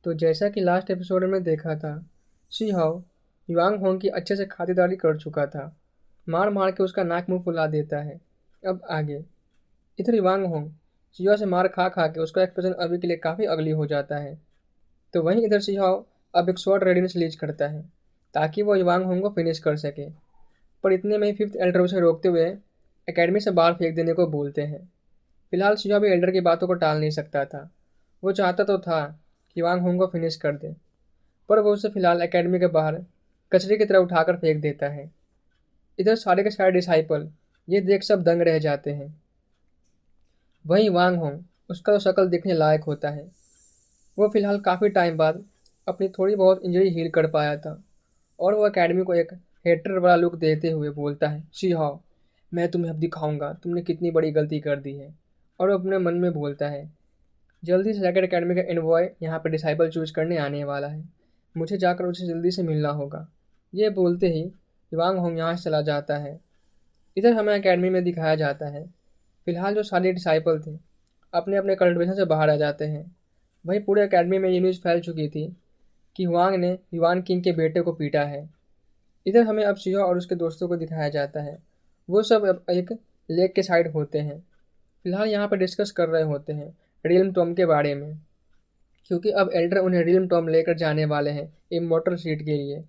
तो जैसा कि लास्ट एपिसोड में देखा था, शी हाओ युआंग होंग की अच्छे से खातिरदारी कर चुका था। मार मार के उसका नाक मुंह फुला देता है। अब आगे इधर युआंग होंग शिवा से मार खा खा के उसका एक्सप्रेशन अभी के लिए काफ़ी अगली हो जाता है। तो वहीं इधर शी हाओ अब एक शॉर्ट रेडिनेस लीज करता है ताकि वो युआंग होंग को फिनिश कर सके। पर इतने में ही फिफ्थ एल्डर उसे रोकते हुए एकेडमी से बाहर फेंक देने को बोलते हैं। फिलहाल शिवा भी एल्डर की बातों को टाल नहीं सकता था। वो चाहता तो था कि वांग होंग को फिनिश कर दे, पर वो उसे फिलहाल एकेडमी के बाहर कचरे की तरह उठाकर फेंक देता है। इधर सारे के सारे डिसाइपल ये देख सब दंग रह जाते हैं। वहीं वांग होंग, उसका तो शक्ल देखने लायक होता है। वो फिलहाल काफ़ी टाइम बाद अपनी थोड़ी बहुत इंजरी हील कर पाया था और वो एकेडमी को एक हेटर वाला लुक देते हुए बोलता है, शी हाओ, मैं तुम्हें अब दिखाऊंगा तुमने कितनी बड़ी गलती कर दी है। और वो अपने मन में बोलता है, जल्दी से जाकर एकेडमी का एनवॉय यहाँ पर डिसाइपल चूज करने आने वाला है। मुझे जाकर उसे जल्दी से मिलना होगा। ये बोलते ही युवांग होंग यहाँ से चला जाता है। इधर हमें एकेडमी में दिखाया जाता है। फिलहाल जो सारे डिसाइपल थे अपने अपने कल्टिवेशन से बाहर आ जाते हैं। वहीं पूरे एकेडमी में ये न्यूज़ फैल चुकी थी कि हुआंग ने युवान किंग के बेटे को पीटा है। इधर हमें अब शिहो और उसके दोस्तों को दिखाया जाता है। वो सब अब एक लेक के साइड होते हैं। फिलहाल यहाँ पर डिस्कस कर रहे होते हैं रियल्म टॉम के बारे में, क्योंकि अब एल्डर उन्हें रियल्म टॉम लेकर जाने वाले हैं इमॉर्टल सीट के लिए।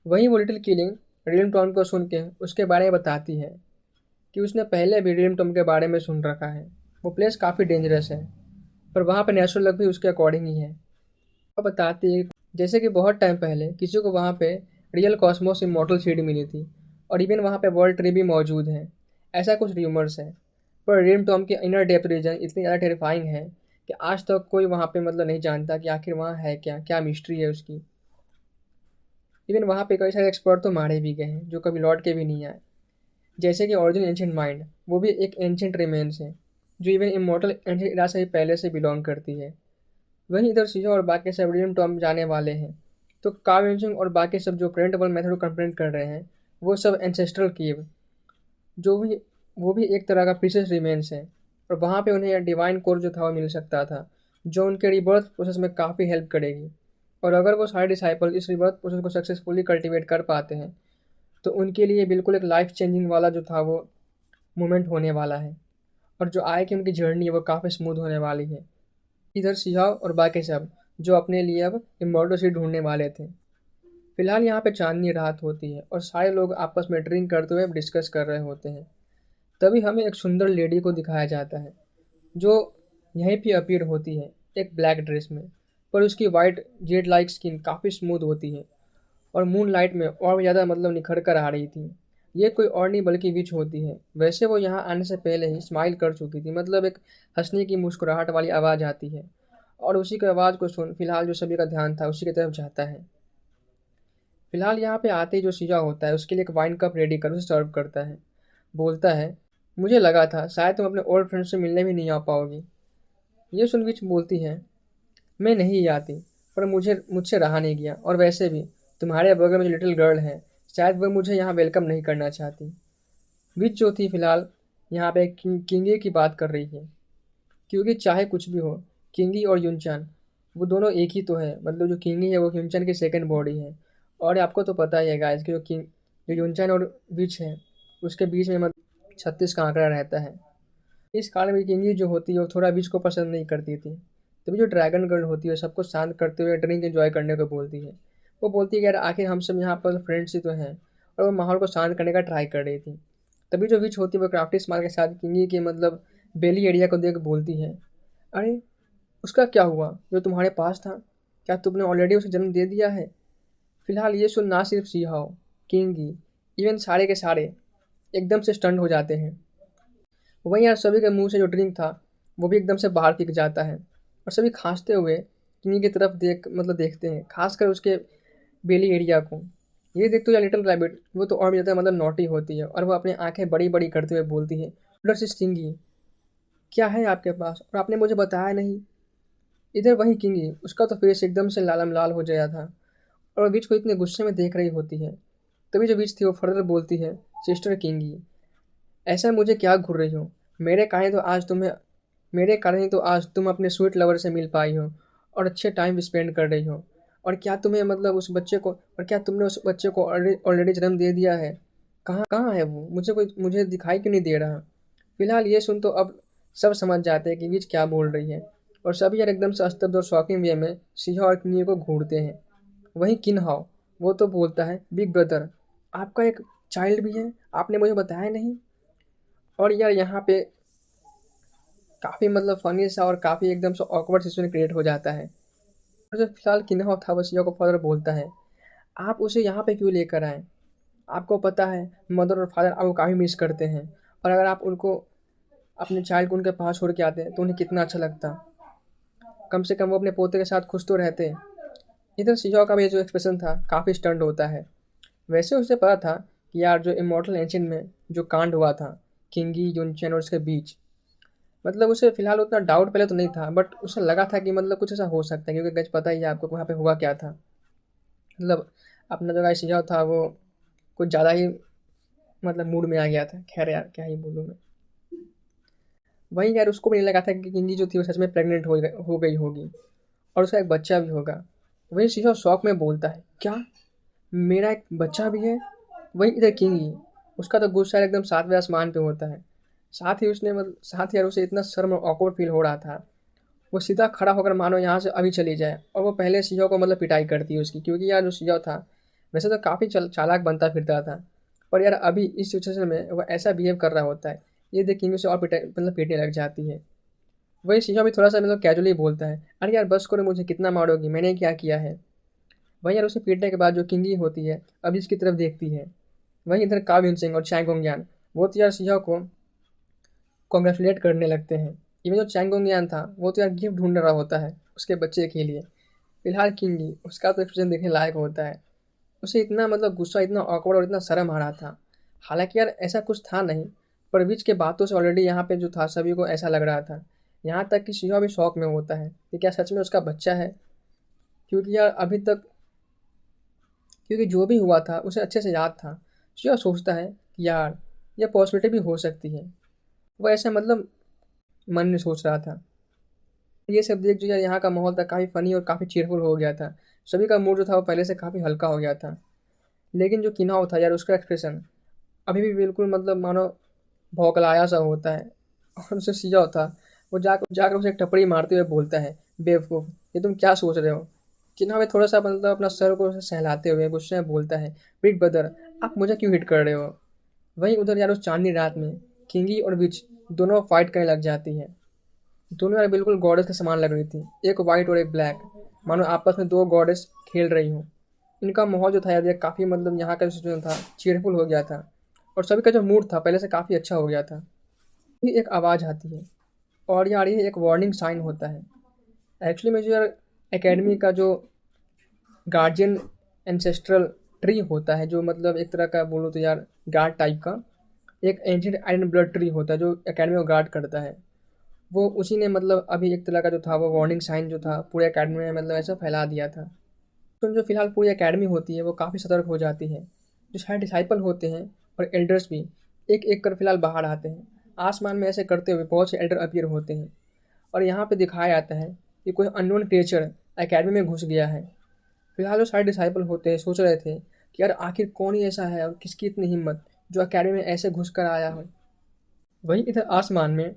वहीं वो लिटिल किलिंग रियल्म टॉम को सुन के उसके बारे में बताती है कि उसने पहले भी रियल्म टॉम के बारे में सुन रखा है। वो प्लेस काफ़ी डेंजरस है, पर वहाँ पर नेचुरल लक भी उसके अकॉर्डिंग ही है। वो बताती है जैसे कि बहुत टाइम पहले किसी को वहाँ पे रियल कॉस्मोस इमॉर्टल सीड मिली थी और इवन वहाँ पे वर्ल्ड ट्री भी मौजूद है। ऐसा कुछ र्यूमर्स है, पर रियम टॉम के इनर डेप्थ रीजन इतनी ज़्यादा टेरिफाइंग है कि आज तक कोई वहाँ पे मतलब नहीं जानता कि आखिर वहाँ है क्या क्या मिस्ट्री है उसकी। इवन वहाँ पे कई सारे एक्सपर्ट तो मारे भी गए हैं जो कभी लौट के भी नहीं आए, जैसे कि ओरिजिन एंशियंट माइंड, वो भी एक एंशियंट रिमेन्स है जो इवन इमॉर्टल एंशियंट इरा से भी पहले से बिलोंग करती है। वहीं इधर सीजो और बाकी सब रियम टॉम जाने वाले हैं। तो कावेंजिंग और बाकी सब जो प्रेडिक्टेबल मेथड को कंप्लेंट कर रहे हैं, वो सब एंसेस्ट्रल कीव, जो भी वो भी एक तरह का प्रीशियस रिमेन्स है। और वहाँ पे उन्हें डिवाइन कोर जो था वो मिल सकता था, जो उनके रिबर्थ प्रोसेस में काफ़ी हेल्प करेगी। और अगर वो सारे डिसाइपल इस रिबर्थ प्रोसेस को सक्सेसफुली कल्टिवेट कर पाते हैं, तो उनके लिए बिल्कुल एक लाइफ चेंजिंग वाला जो था वो मोमेंट होने वाला है। और जो आए कि उनकी जर्नी है वो काफ़ी स्मूथ होने वाली है। इधर सिहाव और बाकी सब जो अपने लिए अब इमॉर्टल सीट ढूंढने वाले थे। फिलहाल यहाँ पे चांदनी रात होती है और सारे लोग आपस में ड्रिंक करते हुए डिस्कस कर रहे होते हैं। तभी हमें एक सुंदर लेडी को दिखाया जाता है जो यहीं पे अपीयर होती है एक ब्लैक ड्रेस में, पर उसकी वाइट जेड लाइक स्किन काफ़ी स्मूथ होती है और मून लाइट में और भी ज़्यादा मतलब निखर कर आ रही थी। ये कोई और नहीं बल्कि विच होती है। वैसे वो यहाँ आने से पहले ही स्माइल कर चुकी थी, मतलब एक हंसने की मुस्कुराहट वाली आवाज़ आती है और उसी की आवाज़ को सुन फिलहाल जो सभी का ध्यान था उसी की तरफ जाता है। फिलहाल यहाँ पे आते ही जो शीजा होता है उसके लिए एक वाइन कप रेडी कर उसे सर्व करता है। बोलता है, मुझे लगा था शायद तुम अपने ओल्ड फ्रेंड से मिलने भी नहीं आ पाओगी। ये सुन विच बोलती है, मैं नहीं आती, पर मुझसे रहा नहीं गया, और वैसे भी तुम्हारे बगल में जो लिटिल गर्ल है शायद वह मुझे यहाँ वेलकम नहीं करना चाहती। विच जो थी फिलहाल यहाँ पे किंगी की बात कर रही है, क्योंकि चाहे कुछ भी हो, किंगी और युनचान वो दोनों एक ही तो है। मतलब जो किंगी है वो युनचान की सेकंड बॉडी है। और आपको तो पता ही है गाइस कि जो युनचान और विच है उसके बीच में मतलब 36 का आंकड़ा रहता है। इस कारण भी किंगी जो होती है वो थोड़ा विच को पसंद नहीं करती थी। तभी जो ड्रैगन गर्ल होती है सबको शांत करते हुए ड्रिंक एंजॉय करने को बोलती है। वो बोलती है कि यार आखिर हम सब यहाँ पर फ्रेंड्स ही तो हैं, और वो माहौल को शांत करने का ट्राई कर रही थी। तभी जो विच होती है वो क्राफ्टी स्माइल के साथ किंगी के मतलब बेली एरिया को देख बोलती है, अरे उसका क्या हुआ जो तुम्हारे पास था? क्या तुमने ऑलरेडी उसे जन्म दे दिया है? फिलहाल ये सुन ना सिर्फ सीहाओ, किंगी, इवन सारे के सारे एकदम से स्टंट हो जाते हैं। वहीं यार सभी के मुंह से जो ड्रिंक था वो भी एकदम से बाहर फिक जाता है और सभी खांसते हुए किंगी की तरफ देखते हैं, खासकर उसके बेली एरिया को। ये देख तो यार लिटिल रैबिट वो तो और भी ज़्यादा मतलब नॉटी होती है और वो अपनी आंखें बड़ी बड़ी करते हुए बोलती है, डर से किंगी, क्या है आपके पास और आपने मुझे बताया नहीं? इधर वही किंगी, उसका तो फेस एकदम से लालम लाल हो गया था और विच को इतने गुस्से में देख रही होती है। तभी जो विच थी वो फर्दर बोलती है, सिस्टर किंगी, ऐसा मुझे क्या घूर रही हो? मेरे कारण ही तो आज तुम अपने स्वीट लवर से मिल पाई हो और अच्छे टाइम स्पेंड कर रही हो। और क्या तुम्हें मतलब उस बच्चे को और क्या तुमने उस बच्चे को ऑलरेडी जन्म दे दिया है? कहाँ कहाँ है वो? मुझे दिखाई क्यों नहीं दे रहा? फिलहाल ये सुन तो अब सब समझ जाते हैं कि विच क्या बोल रही है, और सभी यार एकदम से स्तब्ध और शॉकिंग वे में सिंह और किन्ही को घूरते हैं। वहीं किन्हाओ, वो तो बोलता है, बिग ब्रदर, आपका एक चाइल्ड भी है, आपने मुझे बताया नहीं। और यार यहाँ पे काफ़ी मतलब फनी सा और काफ़ी एकदम से ऑकवर्ड सिचुएशन क्रिएट हो जाता है। और जो फिलहाल किन्हाओ था वो सिंह को फर्दर बोलता है, आप उसे यहाँ पे क्यों लेकर आए? आपको पता है मदर और फादर आपको काफ़ी मिस करते हैं, और अगर आप उनको अपने चाइल्ड को उनके पास छोड़ के आते तो उन्हें कितना अच्छा लगता। कम से कम वो अपने पोते के साथ खुश तो रहते। इधर सिंह का भी जो एक्सप्रेशन था काफ़ी स्टन्ड होता है। वैसे उसे पता था कि यार जो इमॉर्टल एंशियंट में जो कांड हुआ था किंगी युनचेन और उसके बीच, मतलब उसे फिलहाल उतना डाउट पहले तो नहीं था, बट उसे लगा था कि मतलब कुछ ऐसा हो सकता है, क्योंकि गज पता ही है आपको वहाँ पे हुआ क्या था। मतलब अपना जो गाय सिंह था वो कुछ ज़्यादा ही मतलब मूड में आ गया था। खैर यार क्या ही बोलूँ मैं। वहीं यार उसको भी नहीं लगा था कि किंगी जो थी वो सच में प्रेग्नेंट हो गई होगी और उसका एक बच्चा भी होगा। वहीं सिंह शौक में बोलता है, क्या मेरा एक बच्चा भी है? वहीं इधर किंगी, उसका तो गुस्सा एकदम सातवें आसमान पे होता है। साथ ही यार उसे इतना शर्म और ऑकवर्ड फील हो रहा था, वो सीधा खड़ा होकर मानो यहाँ से अभी चली जाए, और वो पहले सिंह को मतलब पिटाई करती है उसकी, क्योंकि यार जो सिंह था वैसे तो काफ़ी चालाक बनता फिरता था, पर यार अभी इस सिचुएशन में वो ऐसा बिहेव कर रहा होता है। ये देख किंग उसे और पिटाई मतलब पीटने लग जाती है। वही सिंह भी थोड़ा सा मतलब कैजुअली बोलता है, अरे यार बस करो, मुझे कितना मारोगी, मैंने क्या किया है? वहीं यार उसे पीटने के बाद जो किंगी होती है अभी इसकी तरफ देखती है। वहीं इधर काविन सिंह और चैंगोंगयान वो तो यार सिंह को कॉन्ग्रेचुलेट करने लगते हैं। इवन जो चैंगोंगयान था वो तो यार गिफ्ट ढूंढ रहा होता है उसके बच्चे के लिए। फिलहाल किंगी, उसका तो एक्सप्रेशन देखने लायक होता है। उसे इतना मतलब गुस्सा, इतना ऑकवर्ड और इतना शर्म आ रहा था। हालांकि यार ऐसा कुछ था नहीं, पर विच के बातों से ऑलरेडी यहाँ पे जो था सभी को ऐसा लग रहा था। यहाँ तक कि सिंह भी शौक में होता है कि क्या सच में उसका बच्चा है, क्योंकि यार अभी तक, क्योंकि जो भी हुआ था उसे अच्छे से याद था। सिंह सोचता है कि यार यह पॉसिबिलिटी भी हो सकती है। वो ऐसा मतलब मन में सोच रहा था। ये सब देख जो यार यहाँ का माहौल था काफ़ी फ़नी और काफ़ी चीयरफुल हो गया था। सभी का मूड जो था वो पहले से काफ़ी हल्का हो गया था। लेकिन जो किन्हाओ था यार उसका एक्सप्रेशन अभी भी बिल्कुल मतलब मानो भौकलाया सा होता है। और उससे सिंह था वो जाकर जाकर उसे एक टपड़ी मारते हुए बोलता है, बेवकूफ़, ये तुम क्या सोच रहे हो? किन्हा में थोड़ा सा मतलब अपना सर को ऐसे सहलाते हुए गुस्से में बोलता है, बिग ब्रदर, आप मुझे क्यों हिट कर रहे हो? वहीं उधर यार उस चांदनी रात में किंगी और विच दोनों फाइट करने लग जाती है। दोनों यार बिल्कुल गॉडेस के समान लग रही थी, एक वाइट और एक ब्लैक, मानो आपस में दो गॉडेस खेल रही हूँ। इनका माहौल जो था यार काफ़ी मतलब यहाँ का जो सिचुएशन था चीयरफुल हो गया था, और सभी का जो मूड था पहले से काफ़ी अच्छा हो गया था। फिर एक आवाज़ आती है, और यार ये एक वार्निंग साइन होता है। एक्चुअली में जो यार एकेडमी का जो गार्जियन एंसेस्ट्रल ट्री होता है, जो मतलब एक तरह का बोलो तो यार गार्ड टाइप का, एक एंशिएंट आयरन ब्लड ट्री होता है जो एकेडमी को गार्ड करता है। वो उसी ने मतलब अभी एक तरह का जो था वो वार्निंग साइन जो था पूरे एकेडमी में मतलब ऐसा फैला दिया था। तो जो फिलहाल पूरी एकेडमी होती है वो काफ़ी सतर्क हो जाती है। जो सारे डिसाइपल होते हैं और एल्डर्स भी एक एक कर फिलहाल बाहर आते हैं। आसमान में ऐसे करते हुए बहुत से एल्डर अपीयर होते हैं, और यहाँ पे दिखाया जाता है कि कोई अननोन क्रिएचर एकेडमी में घुस गया है। फिलहाल जो सारे डिसाइपल होते हैं सोच रहे थे कि यार आखिर कौन ही ऐसा है और किसकी इतनी हिम्मत जो एकेडमी में ऐसे घुस कर आया है। वहीं इधर आसमान में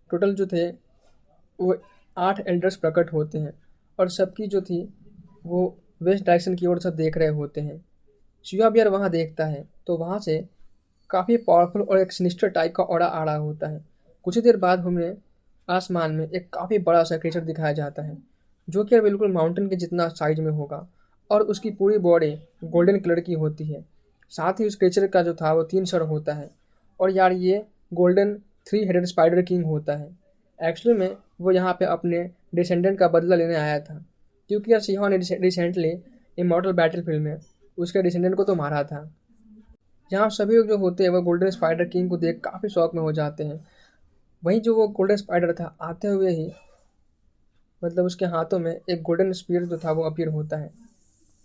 टोटल जो थे वो 8 एल्डर्स प्रकट होते हैं, और सबकी जो थी वो वेस्ट डायरेक्शन की ओर सब देख रहे होते हैं। शिवा भी यार वहाँ देखता है तो वहाँ से काफ़ी पावरफुल और एक सिनिस्टर टाइप का ऑरा आ रहा होता है। कुछ ही देर बाद हमें आसमान में एक काफ़ी बड़ा सा क्रिएचर दिखाया जाता है, जो कि यार बिल्कुल माउंटेन के जितना साइज में होगा, और उसकी पूरी बॉडी गोल्डन कलर की होती है। साथ ही उस क्रिएचर का जो था वो 3 सर होता है, और यार ये गोल्डन 3 हेडेड स्पाइडर किंग होता है। एक्चुअली में वो यहाँ पे अपने डिसेंडेंट का बदला लेने आया था, क्योंकि यार सिंह ने रिसेंटली इमॉर्टल बैटलफील्ड में उसके डिसेंडेंट को तो मारा था। यहाँ सभी लोग जो होते हैं वो गोल्डन स्पाइडर किंग को देख काफ़ी शौक में हो जाते हैं। वहीं जो वो गोल्डन स्पाइडर था आते हुए ही मतलब उसके हाथों में एक गोल्डन स्पीयर जो था वो अपीयर होता है,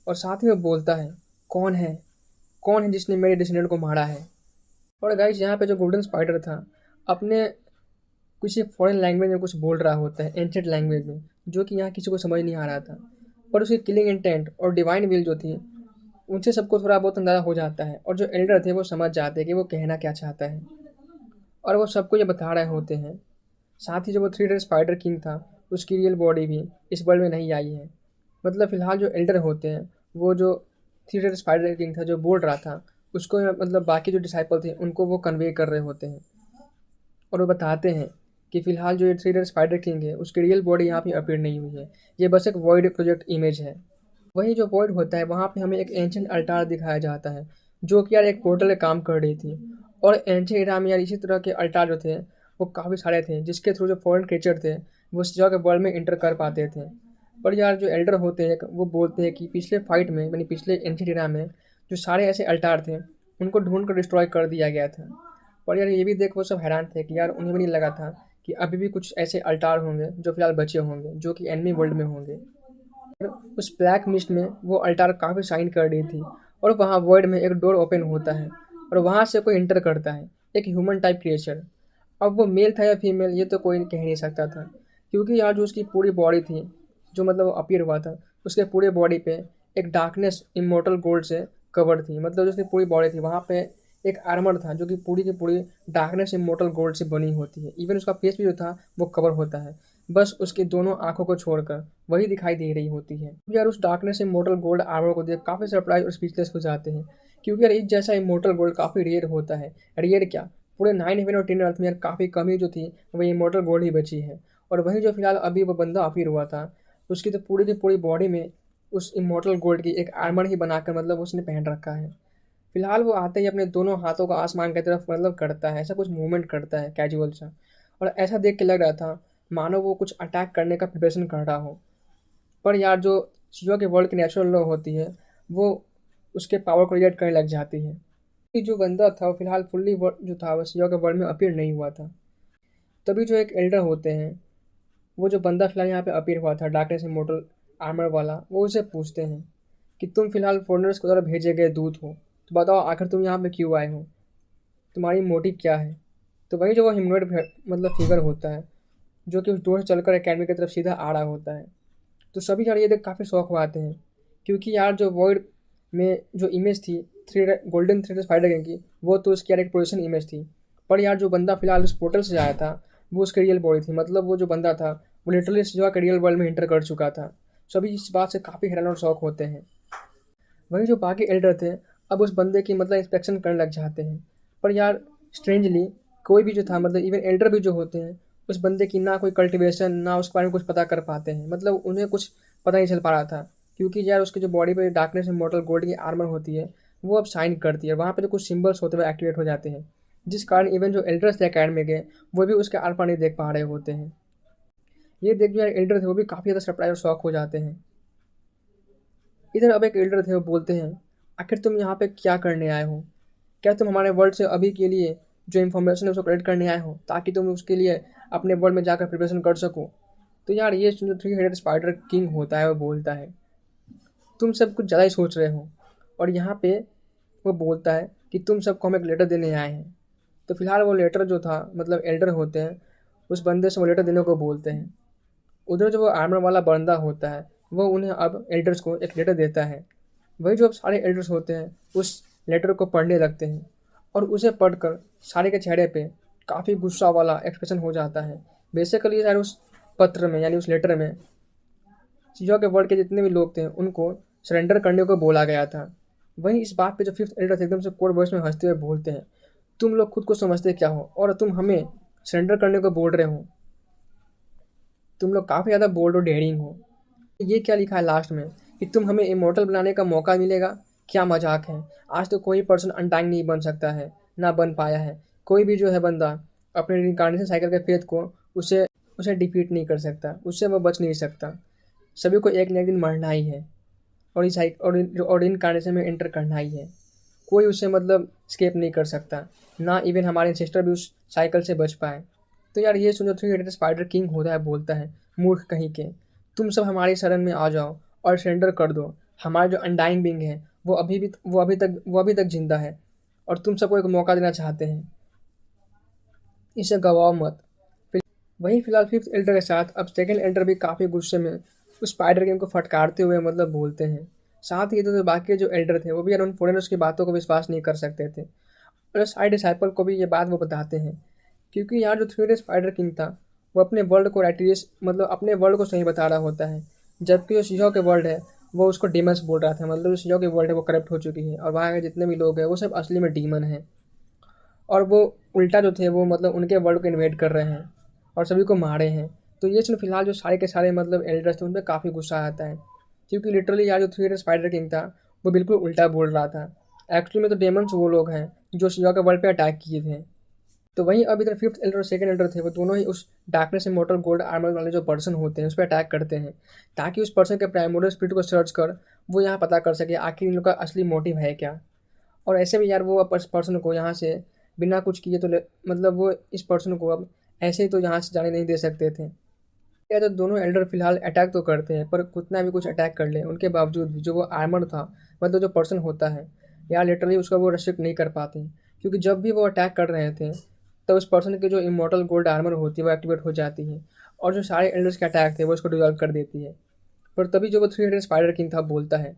और साथ ही में बोलता है, कौन है, कौन है जिसने मेरे डिसेंडेंट को मारा है? और गाइस यहाँ पे जो गोल्डन स्पाइडर था अपने किसी फॉरेन लैंग्वेज में कुछ बोल रहा होता है, एंशिएंट लैंग्वेज में, जो कि यहाँ किसी को समझ नहीं आ रहा था। पर उसकी किलिंग इंटेंट और डिवाइन विल जो थी, उनसे सबको थोड़ा बहुत अंदाज़ा हो जाता है, और जो एल्डर थे वो समझ जाते हैं कि वो कहना क्या चाहता है, और वो सबको ये बता रहे होते हैं। साथ ही जो वो थ्री हेडेड स्पाइडर किंग था, उसकी रियल बॉडी भी इस वर्ल्ड में नहीं आई है। मतलब फ़िलहाल जो एल्डर होते हैं, वो जो थ्री हेडेड स्पाइडर किंग था जो बोल रहा था, उसको मतलब बाकी जो डिसाइपल थे उनको वो कन्वे कर रहे होते हैं, और वो बताते हैं कि फ़िलहाल जो ये थ्री हेडेड स्पाइडर किंग है, उसकी रियल बॉडी यहाँ पे अपीयर नहीं हुई है। ये बस एक वॉइड प्रोजेक्ट इमेज है। वही जो वॉइड होता है, वहाँ पे हमें एक एंशिएंट अल्टार दिखाया जाता है, जो कि यार एक पोर्टल का काम कर रही थी। और एंशिएंट एरा में यार इसी तरह के अल्टार जो थे, वो काफ़ी सारे थे, जिसके थ्रू जो फॉरेन क्रिएचर थे, वो उस जगह के वर्ल्ड में इंटर कर पाते थे। पर यार जो एल्डर होते हैं, वो बोलते हैं कि पिछले फाइट में, यानी पिछले एंशिएंट एरा में, जो सारे ऐसे अल्टार थे, उनको ढूंढ कर डिस्ट्रॉय कर दिया गया था। पर यार ये भी देख वो सब हैरान थे कि यार उन्हें भी नहीं लगा था कि अभी भी कुछ ऐसे अल्टार होंगे जो फिलहाल बचे होंगे, जो कि एनिमी वर्ल्ड में होंगे। उस ब्लैक मिस्ट में वो अल्टार काफ़ी शाइन कर रही थी, और वहाँ वर्ल्ड में एक डोर ओपन होता है, और वहाँ से कोई इंटर करता है, एक ह्यूमन टाइप क्रिएचर। अब वो मेल था या फीमेल, ये तो कोई कह नहीं सकता था, क्योंकि यार जो उसकी पूरी बॉडी थी, जो मतलब वो अपीयर हुआ था, उसके पूरे बॉडी पे एक डार्कनेस इमोर्टल गोल्ड से कवर्ड थी। मतलब जो उसकी पूरी बॉडी थी, वहाँ पे एक आर्मर था जो कि पूरी की पूरी डार्कनेस इमोर्टल गोल्ड से बनी होती है। इवन उसका फेस भी जो था वो कवर होता है, बस उसकी दोनों आंखों को छोड़कर वही दिखाई दे रही होती है। यार उस डार्कनेस इमोर्टल गोल्ड आर्मर को देख काफ़ी सरप्राइज और स्पीचलेस हो जाते हैं, क्योंकि यार इस जैसा इमोर्टल गोल्ड काफ़ी रेयर होता है। रेयर क्या, पूरे 9 हेवन और 10 अर्थ में यार काफ़ी कमी जो थी, वह इमोर्टल गोल्ड ही बची है। और वही जो फिलहाल अभी वो बंदा अपीयर हुआ था, उसकी तो पूरी की पूरी बॉडी में उस इमोर्टल गोल्ड की एक आर्मर ही बनाकर मतलब उसने पहन रखा है। फिलहाल वो आते ही अपने दोनों हाथों को आसमान की तरफ मतलब करता है, ऐसा कुछ मूवमेंट करता है कैजुअल सा, और ऐसा देख के लग रहा था मानो वो कुछ अटैक करने का प्रिपरेशन कर रहा हो। पर यार जो शिवा के वर्ल्ड की नेचुरल लॉ होती है, वो उसके पावर को रिजेक्ट करने लग जाती है। कि जो बंदा था वो फिलहाल फुल्ली जो था वो शिवा के वर्ल्ड में अपीयर नहीं हुआ था। तभी जो एक एल्डर होते हैं, वो जो बंदा फिलहाल यहाँ पे अपीयर हुआ था डार्कनेस इमोर्टल आर्मर वाला, वो उसे पूछते हैं कि तुम फिलहाल फॉरेनर्स को द्वारा भेजे गए दूत हो, तो बताओ आखिर तुम यहाँ पे क्यों आए हो, तुम्हारी मोटिव क्या है। तो वही जो वो ह्यूमनॉइड मतलब फिगर होता है, जो कि उस डोर से चलकर एकेडमी की तरफ सीधा आ रहा होता है। तो सभी यार ये देख काफ़ी शौक हो आते हैं, क्योंकि यार जो वर्ल्ड में जो इमेज थी three golden thread spider gang की, वो तो उसकी यार एक पोजिशन इमेज थी। पर यार जो बंदा फिलहाल उस पोर्टल से आया था, वो उसकी रियल बॉडी थी। मतलब वो जो बंदा था, वो लिटरली जो रियल वर्ल्ड में इंटर कर चुका था। सभी इस बात से काफ़ी हैरान और शौक होते हैं। वही जो बाकी एल्डर थे, अब उस बंदे की मतलब इंस्पेक्शन करने लग जाते हैं। पर यार स्ट्रेंजली कोई भी जो था, मतलब इवन एल्डर भी जो होते हैं, उस बंदे की ना कोई कल्टिवेशन, ना उसके बारे में कुछ पता कर पाते हैं। मतलब उन्हें कुछ पता नहीं चल पा रहा था, क्योंकि यार उसकी जो बॉडी पे डार्कनेस इमॉर्टल गोल्ड की आर्मर होती है, वो अब शाइन करती है। वहाँ पे जो कुछ सिंबल्स होते हुए एक्टिवेट हो जाते हैं, जिस कारण इवन जो एल्डर्स थे अकेडमी में गए, वो भी उसके आर पार नहीं देख पा रहे होते हैं। ये देख जो यार एल्डर थे, वो भी काफ़ी ज़्यादा सरप्राइज और शॉक हो जाते हैं। इधर अब एक एल्डर थे, वो बोलते हैं, आखिर तुम यहाँ पे क्या करने आए हो? क्या तुम हमारे वर्ल्ड से अभी के लिए जो इन्फॉर्मेशन है उसको कलेक्ट करने आए हो, ताकि तुम उसके लिए अपने वर्ल्ड में जाकर प्रिपरेशन कर सको? तो यार ये जो थ्री हेडेड स्पाइडर किंग होता है, वो बोलता है, तुम सब कुछ ज़्यादा ही सोच रहे हो। और यहाँ पे वो बोलता है कि तुम सबको हम एक लेटर देने आए हैं। तो फिलहाल वो लेटर जो था, मतलब एल्डर होते हैं, उस बंदे से वो लेटर देने को बोलते हैं। उधर जो वो आर्मर वाला बंदा होता है, वो उन्हें अब एल्डर्स को एक लेटर देता है। वही जो अब सारे एल्डर्स होते हैं, उस लेटर को पढ़ने लगते हैं, और उसे पढ़कर सारे के चेहरे पे काफ़ी गुस्सा वाला एक्सप्रेशन हो जाता है। बेसिकली यार उस पत्र में, यानी उस लेटर में, चीज़ों के वर्ल्ड के जितने भी लोग थे उनको सरेंडर करने को बोला गया था। वहीं इस बात पे जो फिफ्थ एल्डर एकदम से कोड वॉइस में हंसते हुए बोलते हैं, तुम लोग खुद को समझते क्या हो, और तुम हमें सरेंडर करने को बोल रहे हो? तुम लोग काफ़ी ज़्यादा बोल्ड और डेयरिंग हो। ये क्या लिखा है लास्ट में कि तुम हमें इमॉर्टल बनाने का मौका मिलेगा? क्या मजाक है। आज तो कोई पर्सन अनटाइम नहीं बन सकता है, ना बन पाया है। कोई भी जो है बंदा अपने रिइंकार्नेशन साइकिल के फेथ को उसे उसे डिफीट नहीं कर सकता, उससे वो बच नहीं सकता। सभी को एक न एक दिन मरना ही है, और इस और इनकार्नेशन में एंटर करना ही है। कोई उसे मतलब स्केप नहीं कर सकता, ना इवन हमारे सिस्टर भी उस साइकिल से बच पाए। तो यार ये सुनो, थ्री हेडेड स्पाइडर किंग होता है, बोलता है, मूर्ख कहीं के, तुम सब हमारी शरण में आ जाओ और सरेंडर कर दो। हमारा जो अनडाइंग बिंग है, वो अभी तक जिंदा है, और तुम सबको एक मौका देना चाहते हैं। इसे गवाओ मत। फिर वहीं फिलहाल फिफ्थ एल्डर के साथ अब सेकंड एल्डर भी काफ़ी गुस्से में उस स्पाइडर किंग को फटकारते हुए मतलब बोलते हैं। साथ ही तो बाकी जो एल्डर थे वो भी यार उन फॉरेनर्स की बातों को विश्वास नहीं कर सकते थे, और साइड डिसाइपल को भी ये बात वो बताते हैं, क्योंकि यार जो थ्री हेडेड स्पाइडर किंग था वो अपने वर्ल्ड को राइटियस मतलब अपने वर्ल्ड को सही बता रहा होता है, जबकि जो सीजो के वर्ल्ड है वो उसको डीमंस बोल रहा था। मतलब जो सीजो के वर्ल्ड है वो करप्ट हो चुकी है और वहाँ के जितने भी लोग हैं वो सब असली में डीमन हैं, और वो उल्टा जो थे वो मतलब उनके वर्ल्ड को इन्वेट कर रहे हैं और सभी को मारे हैं। तो ये सुन फिलहाल जो सारे के सारे मतलब एल्डर्स थे उन पर काफ़ी गुस्सा आता है, क्योंकि लिटरली यार जो थ्री हेडेड स्पाइडर किंग था वो बिल्कुल उल्टा बोल रहा था। एक्चुअली में तो डेमंस वो लोग हैं जो शिवा के वर्ल्ड पे अटैक किए थे। तो वहीं अब इधर फिफ्थ एल्डर और सेकंड एल्डर थे वो दोनों ही उस डार्कनेस इमॉर्टल गोल्ड आर्मर वाले जो पर्सन होते हैं उस पर अटैक करते हैं, ताकि उस पर्सन के प्राइमोरियल स्पिरिट को सर्च कर वो यहाँ पता कर सके आखिर इन लोग का असली मोटिव है क्या। और ऐसे भी यार वो पर्सन को यहाँ से बिना कुछ किए तो मतलब वो इस पर्सन को अब ऐसे ही तो यहाँ से जाने नहीं दे सकते थे। या तो दोनों एल्डर फिलहाल अटैक तो करते हैं, पर कितना भी कुछ अटैक कर ले उनके बावजूद भी जो वो आर्मर था मतलब जो पर्सन होता है यार लिटरली उसका वो रेस्ट्रिक्ट नहीं कर पाते, क्योंकि जब भी वो अटैक कर रहे थे तब उस पर्सन की जो इमॉर्टल गोल्ड आर्मर होती है वो एक्टिवेट हो जाती है, और जो सारे एल्डर्स के अटैक थे वो उसको डिजॉल्व कर देती है। पर तभी जो वो थ्री हेडेड स्पाइडर किंग था बोलता है,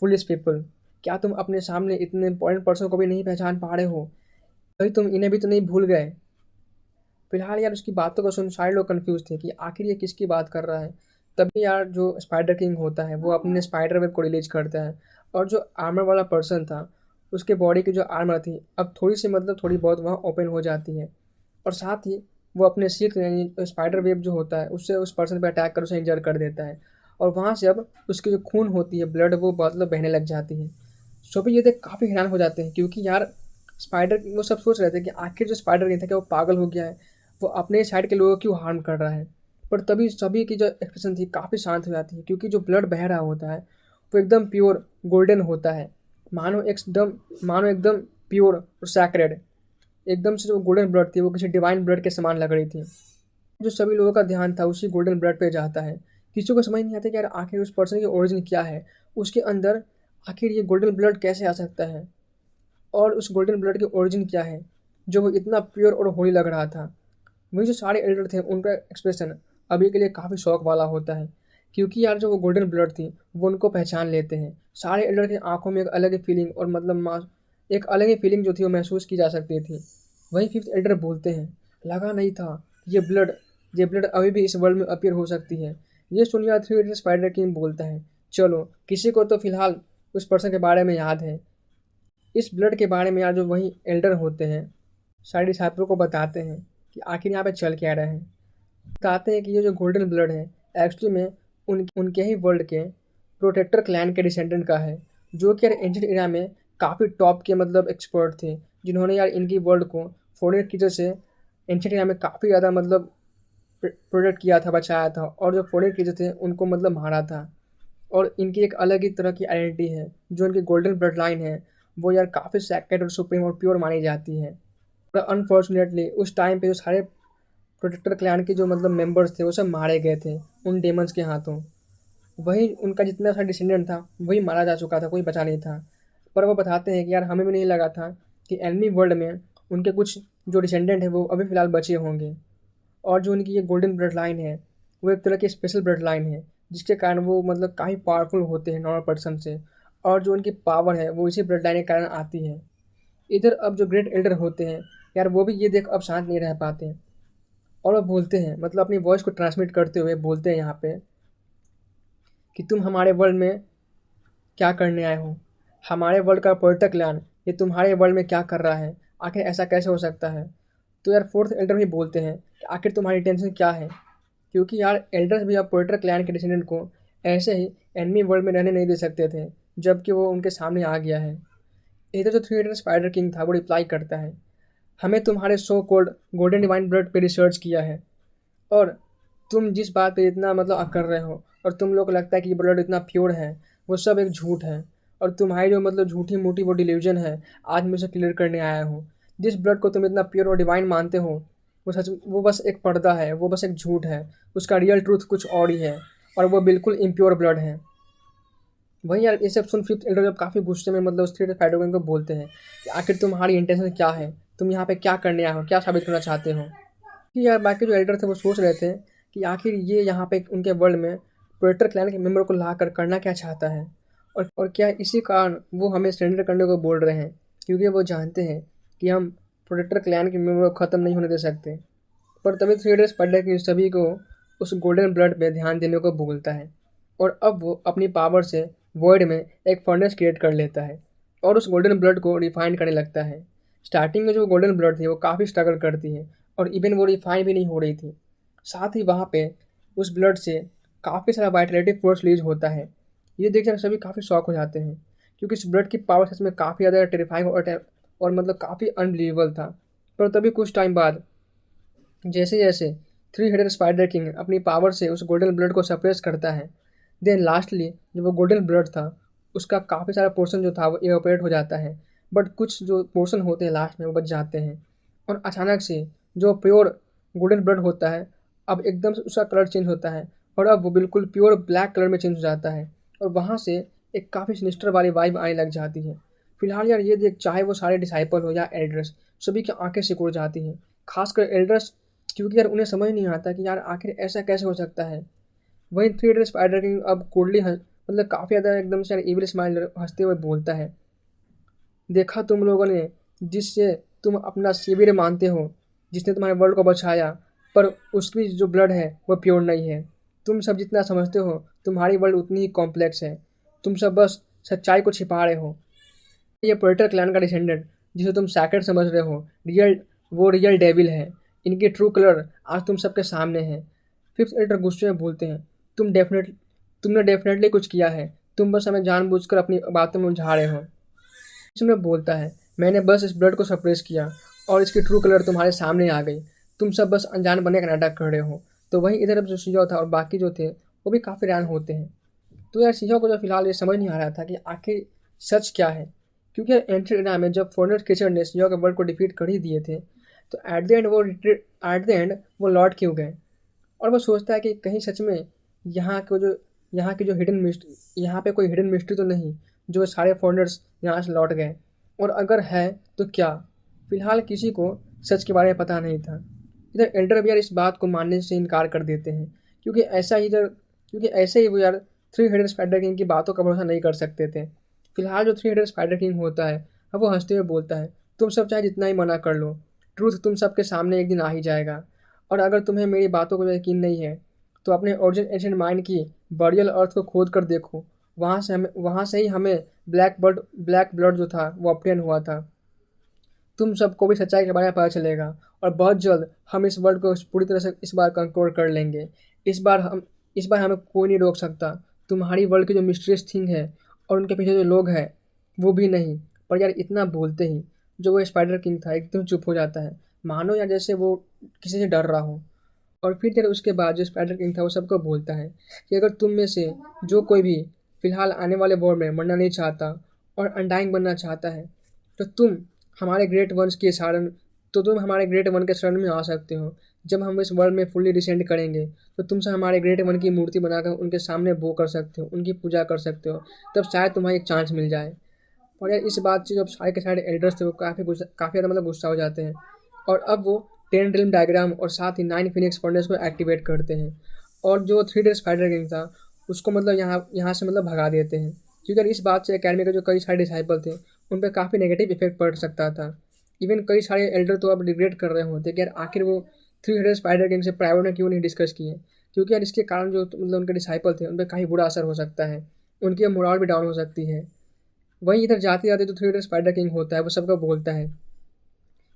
फुलिश पीपल, क्या तुम अपने सामने इतने इंपॉर्टेंट पर्सन को भी नहीं पहचान पा रहे हो? भाई तुम इन्हें भी तो नहीं भूल गए? फिलहाल यार उसकी बातों को सुन सारे लोग कंफ्यूज थे कि आखिर ये किसकी बात कर रहा है। तभी यार जो स्पाइडर किंग होता है वो अपने स्पाइडर वेब को रिलीज करता है, और जो आर्मर वाला पर्सन था उसके बॉडी की जो आर्मर थी अब थोड़ी सी मतलब थोड़ी बहुत वहाँ ओपन हो जाती है, और साथ ही वो अपने सीख यानी स्पाइडर वेब जो होता है उससे उस पर्सन पर अटैक कर उसे इंजर कर देता है, और वहाँ से अब उसकी जो खून होती है ब्लड वो मतलब बहने लग जाती है। सभी ये देख काफ़ी हैरान हो जाते हैं, क्योंकि यार स्पाइडर वो सब सोच रहे थे कि आखिर जो स्पाइडर किंग था क्या वो पागल हो गया है, वो अपने साइड के लोगों को क्यों हार्म कर रहा है। पर तभी सभी की जो एक्सप्रेशन थी काफ़ी शांत हो जाती है, क्योंकि जो ब्लड बह रहा होता है वो एकदम प्योर गोल्डन होता है, मानो एकदम प्योर और सैक्रेड। एकदम से जो गोल्डन ब्लड थी वो किसी डिवाइन ब्लड के समान लग रही थी। जो सभी लोगों का ध्यान था उसी गोल्डन ब्लड पे जाता है। किसी को समझ नहीं आता कि यार आखिर उस पर्सन की ओरिजिन क्या है, उसके अंदर आखिर ये गोल्डन ब्लड कैसे आ सकता है, और उस गोल्डन ब्लड की ओरिजिन क्या है जो वो इतना प्योर और होली लग रहा था। वही जो सारे एल्डर थे उनका एक्सप्रेशन अभी के लिए काफ़ी शौक वाला होता है, क्योंकि यार जो वो गोल्डन ब्लड थी वो उनको पहचान लेते हैं। सारे एल्डर की आंखों में एक अलग ही फीलिंग और मतलब एक अलग ही फीलिंग जो थी वो महसूस की जा सकती थी। वहीं फिफ्थ एल्डर बोलते हैं, लगा नहीं था ये ब्लड ये ब्लड अभी भी इस वर्ल्ड में अपीयर हो सकती है। ये सुनिए थ्री एल्डर स्पाइडर किंग बोलता है, चलो किसी को तो फिलहाल उस पर्सन के बारे में याद है। इस ब्लड के बारे में यार जो वही एल्डर होते हैं सारे डिसाइपल को बताते हैं कि आखिर यहाँ पे चल क्या रहा है। बताते हैं कि ये जो गोल्डन ब्लड है एक्चुअली में उनके ही वर्ल्ड के प्रोटेक्टर क्लैन के डिसेंडेंट का है, जो कि यार एंशिएंट एरा में काफ़ी टॉप के मतलब एक्सपर्ट थे, जिन्होंने यार इनकी वर्ल्ड को फॉरेन क्रीचर से एंशिएंट एरा में काफ़ी ज़्यादा मतलब प्रोटेक्ट किया था, बचाया था, और जो फॉरेन क्रीचर थे उनको मतलब मारा था। और इनकी एक अलग ही तरह की आइडेंटिटी है, जो इनकी गोल्डन ब्लड लाइन है वो यार काफ़ी सैक्रेड और सुप्रीम और प्योर मानी जाती है। पर अनफॉर्चुनेटली उस टाइम पे जो सारे प्रोटेक्टर क्लैन के जो मतलब मेंबर्स थे वो सब मारे गए थे उन डेमंस के हाथों। वही उनका जितना सा डिसेंडेंट था वही मारा जा चुका था, कोई बचा नहीं था। पर वो बताते हैं कि यार हमें भी नहीं लगा था कि एनिमी वर्ल्ड में उनके कुछ जो डिसेंडेंट है वो अभी फ़िलहाल बचे होंगे, और जो उनकी ये गोल्डन ब्लड लाइन है वो एक तरह की स्पेशल ब्लड लाइन है, जिसके कारण वो मतलब काफ़ी पावरफुल होते हैं नॉर्मल पर्सन से, और जो उनकी पावर है वो इसी ब्लड लाइन के कारण आती है। इधर अब जो ग्रेट एल्डर होते हैं यार वो भी ये देख अब शांत नहीं रह पाते हैं, और वो बोलते हैं मतलब अपनी वॉइस को ट्रांसमिट करते हुए बोलते हैं यहाँ पे कि तुम हमारे वर्ल्ड में क्या करने आए हो? हमारे वर्ल्ड का पर्यटक क्लैन ये तुम्हारे वर्ल्ड में क्या कर रहा है? आखिर ऐसा कैसे हो सकता है? तो यार फोर्थ एल्डर भी बोलते हैं कि आखिर तुम्हारी टेंशन क्या है? क्योंकि यार एल्डर्स भी अब पोइटर क्लैन के डिसेंडेंट को ऐसे ही एनिमी वर्ल्ड में रहने नहीं दे सकते थे, जबकि वो उनके सामने आ गया है। इधर जो थ्री हेडेड स्पाइडर किंग था वो रिप्लाई करता है, हमें तुम्हारे so cold golden divine blood पे रिसर्च किया है, और तुम जिस बात पे इतना मतलब कर रहे हो और तुम लोग को लगता है कि ये ब्लड इतना प्योर है, वो सब एक झूठ है, और तुम्हारी जो मतलब झूठी मूठी वो डिल्यूजन है आज मैं उसे क्लियर करने आया हूँ। जिस ब्लड को तुम इतना प्योर और डिवाइन मानते हो वो बस एक पर्दा है, वो बस एक झूठ है, उसका रियल ट्रूथ कुछ और ही है, और वो बिल्कुल इम्प्योर ब्लड है। वहीं यार ये सब सुन फिफ्थ एल्डर जब काफ़ी गुस्से में मतलब उस थ्री स्पाइडर को बोलते हैं कि आखिर तुम्हारी इंटेंशन क्या है, तुम यहाँ पे क्या करने आए हो, क्या साबित करना चाहते हो। क्योंकि यार बाकी जो एल्डर थे वो सोच रहे थे कि आखिर ये यहाँ पे उनके वर्ल्ड में प्रेडेटर क्लैन के मेंबर को ला कर करना क्या चाहता है, और क्या इसी कारण वो हमें सरेंडर करने को बोल रहे हैं, क्योंकि वो जानते हैं कि हम प्रेडेटर क्लैन के मेंबर को ख़त्म नहीं होने दे सकते। पर तभी थ्री इडियट्स पढ़ने की सभी को उस गोल्डन ब्लड पे ध्यान देने को बोलता है, और अब वो अपनी पावर से वॉइड में एक फर्नेस क्रिएट कर लेता है और उस गोल्डन ब्लड को रिफाइन करने लगता है। स्टार्टिंग में जो गोल्डन ब्लड थी वो काफ़ी स्ट्रगल करती है और इवन वो रिफाइन भी नहीं हो रही थी। साथ ही वहाँ पे उस ब्लड से काफ़ी सारा वाइटलिटी फोर्स रिलीज होता है। ये देखकर सभी काफ़ी शॉक हो जाते हैं, क्योंकि इस ब्लड की पावर सच में काफ़ी ज़्यादा टेरिफाइंग और मतलब काफ़ी अनबिलीवेबल था। पर तभी कुछ टाइम बाद जैसे जैसे थ्री हेडेड स्पाइडर किंग अपनी पावर से उस गोल्डन ब्लड को सप्रेस करता है, देन लास्टली जो वो गोल्डन ब्लड था उसका काफ़ी सारा पोर्शन जो था वो इवेपोरेट हो जाता है, बट कुछ जो पोर्शन होते हैं लास्ट में वो बच जाते हैं। और अचानक से जो प्योर गोल्डन ब्लड होता है अब एकदम से उसका कलर चेंज होता है और अब वो बिल्कुल प्योर ब्लैक कलर में चेंज हो जाता है, और वहाँ से एक काफ़ी सिनिस्टर वाली वाइब आने लग जाती है। फिलहाल यार ये देख, चाहे वो सारे डिसाइपल हो या एल्डर्स, सभी की आंखें सिकुड़ जाती हैं, खासकर एल्डर्स, क्योंकि यार उन्हें समझ नहीं आता कि यार आखिर ऐसा कैसे हो सकता है। वहीं थ्री हेडेड स्पाइडर किंग अब कोल्डली मतलब काफ़ी ज़्यादा एकदम से इविल स्माइल हंसते हुए बोलता है, देखा तुम लोगों ने, जिससे तुम अपना शिविर मानते हो, जिसने तुम्हारे वर्ल्ड को बचाया, पर उसकी जो ब्लड है वो प्योर नहीं है। तुम सब जितना समझते हो तुम्हारी वर्ल्ड उतनी ही कॉम्प्लेक्स है, तुम सब बस सच्चाई को छिपा रहे हो। ये पोर्टर क्लैन का डिसेंडेंट जिसे तुम सैक्रेड समझ रहे हो, वो रियल डेविल है। इनके ट्रू कलर आज तुम सबके सामने हैं। फिफ्थ एल्डर गुस्से में बोलते हैं, तुमने डेफिनेटली कुछ किया है, तुम बस हमें जानबूझकर अपनी बातों में उलझा रहे हो। इसमें बोलता है, मैंने बस इस ब्लड को सप्रेस किया और इसकी ट्रू कलर तुम्हारे सामने आ गई, तुम सब बस अनजान बनने का नाटक कर रहे हो। तो वहीं इधर जो सीजो था और बाकी जो थे वो भी काफ़ी हैरान होते हैं। तो यार सीजो को जो फिलहाल ये समझ नहीं आ रहा था कि आखिर सच क्या है, क्योंकि एंट्री एरा में जब फॉरनर किचर ने सीजो के वर्ल्ड को डिफीट कर ही दिए थे, तो एट द एंड वो लौट क्यों गए। और वो सोचता है कि कहीं सच में यहाँ को जो यहाँ की जो हिडन मिस्ट्री, यहाँ पे कोई हिडन मिस्ट्री तो नहीं जो सारे फॉरनर्स यहाँ से लौट गए, और अगर है तो क्या। फिलहाल किसी को सच के बारे में पता नहीं था। इधर एल्डर भी यार इस बात को मानने से इनकार कर देते हैं, क्योंकि ऐसे ही वो यार थ्री हेडेड स्पाइडर किंग की बातों का भरोसा नहीं कर सकते थे। फिलहाल जो थ्री हेडेड स्पाइडर किंग होता है अब वो हंसते हुए बोलता है, तुम सब चाहे जितना ही मना कर लो, ट्रूथ तुम सबके सामने एक दिन आ ही जाएगा। और अगर तुम्हें मेरी बातों को यकीन नहीं है तो अपने ओरिजिन एंशिएंट माइंड की बरियल अर्थ को खोद कर देखो, वहाँ से ही हमें ब्लैक ब्लड जो था वो ऑब्टेन हुआ था। तुम सबको भी सच्चाई के बारे में पता चलेगा और बहुत जल्द हम इस वर्ल्ड को पूरी तरह से इस बार कंट्रोल कर लेंगे। इस बार हम इस बार हमें कोई नहीं रोक सकता। तुम्हारी वर्ल्ड की जो मिस्टीरियस थिंग है और उनके पीछे जो लोग हैं वो भी नहीं। पर यार इतना बोलते ही जो वो स्पाइडर किंग था एकदम चुप हो जाता है, मानो यार जैसे वो किसी से डर रहा हो। और फिर यार उसके बाद जो स्पाइडर किंग था वो सबको बोलता है कि अगर तुम में से जो कोई भी फिलहाल आने वाले वॉर में मरना नहीं चाहता और अनडाइंग बनना चाहता है, तो हमारे ग्रेट वंस के शरण तुम हमारे ग्रेट वन के शरण में आ सकते हो। जब हम इस वर्ल्ड में फुल्ली डिसेंड करेंगे तो तुमसे हमारे ग्रेट वन की मूर्ति बनाकर उनके सामने बो कर सकते हो, उनकी पूजा कर सकते हो, तब शायद तुम्हें एक चांस मिल जाए। और यार इस बात से जब सारे के सारे एल्डर्स थे वो काफ़ी ज़्यादा मतलब गुस्सा हो जाते हैं, और अब वो 10 ड्रीम डायग्राम और साथ ही 9 फिनिक्स फर्नेस को एक्टिवेट करते हैं, और जो थ्री डे स्पाइडर किंग था उसको मतलब यहाँ से मतलब भगा देते हैं, क्योंकि इस बात से अकेडमी के जो कई सारे डिसाइपल थे उन पर काफ़ी नेगेटिव इफेक्ट पड़ सकता था। इवन कई सारे एल्डर तो अब रिग्रेट कर रहे होते कि यार आखिर वो थ्री हेडेड स्पाइडर किंग से प्राइवेट में क्यों नहीं डिस्कस किए, क्योंकि यार इसके कारण जो मतलब उनके डिसाइपल थे उन पर काफ़ी बुरा असर हो सकता है, उनकी मोरल भी डाउन हो सकती है। वहीं इधर जाते जाते जो थ्री हेडेड स्पाइडर किंग होता है वो सबको बोलता है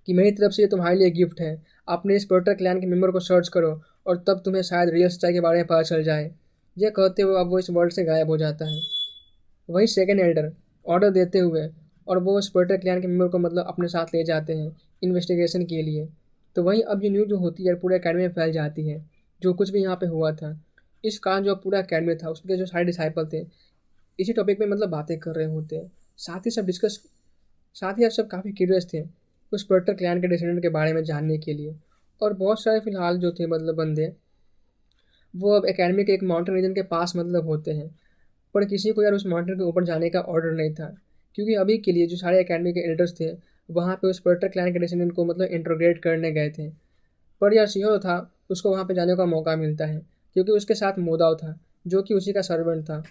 कि मेरी तरफ से ये तुम्हारे लिए गिफ्ट है, अपने इस पोर्टर क्लैन के मेंबर को सर्च करो और तब तुम्हें शायद रियल सच्चाई के बारे में पता चल जाए। यह कहते हुए अब वो इस वर्ल्ड से गायब हो जाता है। वहीं सेकेंड एल्डर ऑर्डर देते हुए और वो उस पोर्टर क्लैन के मेंबर को मतलब अपने साथ ले जाते हैं इन्वेस्टिगेशन के लिए। तो वहीं अब ये न्यूज़ जो होती है पूरे अकेडमी में फैल जाती है, जो कुछ भी यहाँ पे हुआ था। इस कारण जो पूरा अकेडमी था उसके जो सारे डिसाइपल थे इसी टॉपिक पे मतलब बातें कर रहे होते हैं। साथ ही अब सब काफ़ी क्यूरियस थे उस पोर्टर क्लैन के डिसेंडेंट के बारे में जानने के लिए। और बहुत सारे फिलहाल जो थे मतलब बंदे वो अब एकेडमी के एक माउंटेन रीजन के पास मतलब होते हैं, पर किसी को यार उस माउंटेन के ऊपर जाने का ऑर्डर नहीं था, क्योंकि अभी के लिए जो सारे एकेडमी के एल्डर्स थे वहाँ पे उस पोर्टर क्लैन के डिसेंडेंट को मतलब इंट्रोग्रेट करने गए थे। पर यार शिहो था, उसको वहाँ पे जाने का मौका मिलता है क्योंकि उसके साथ मोदाव था, जो कि उसी का सर्वेंट था।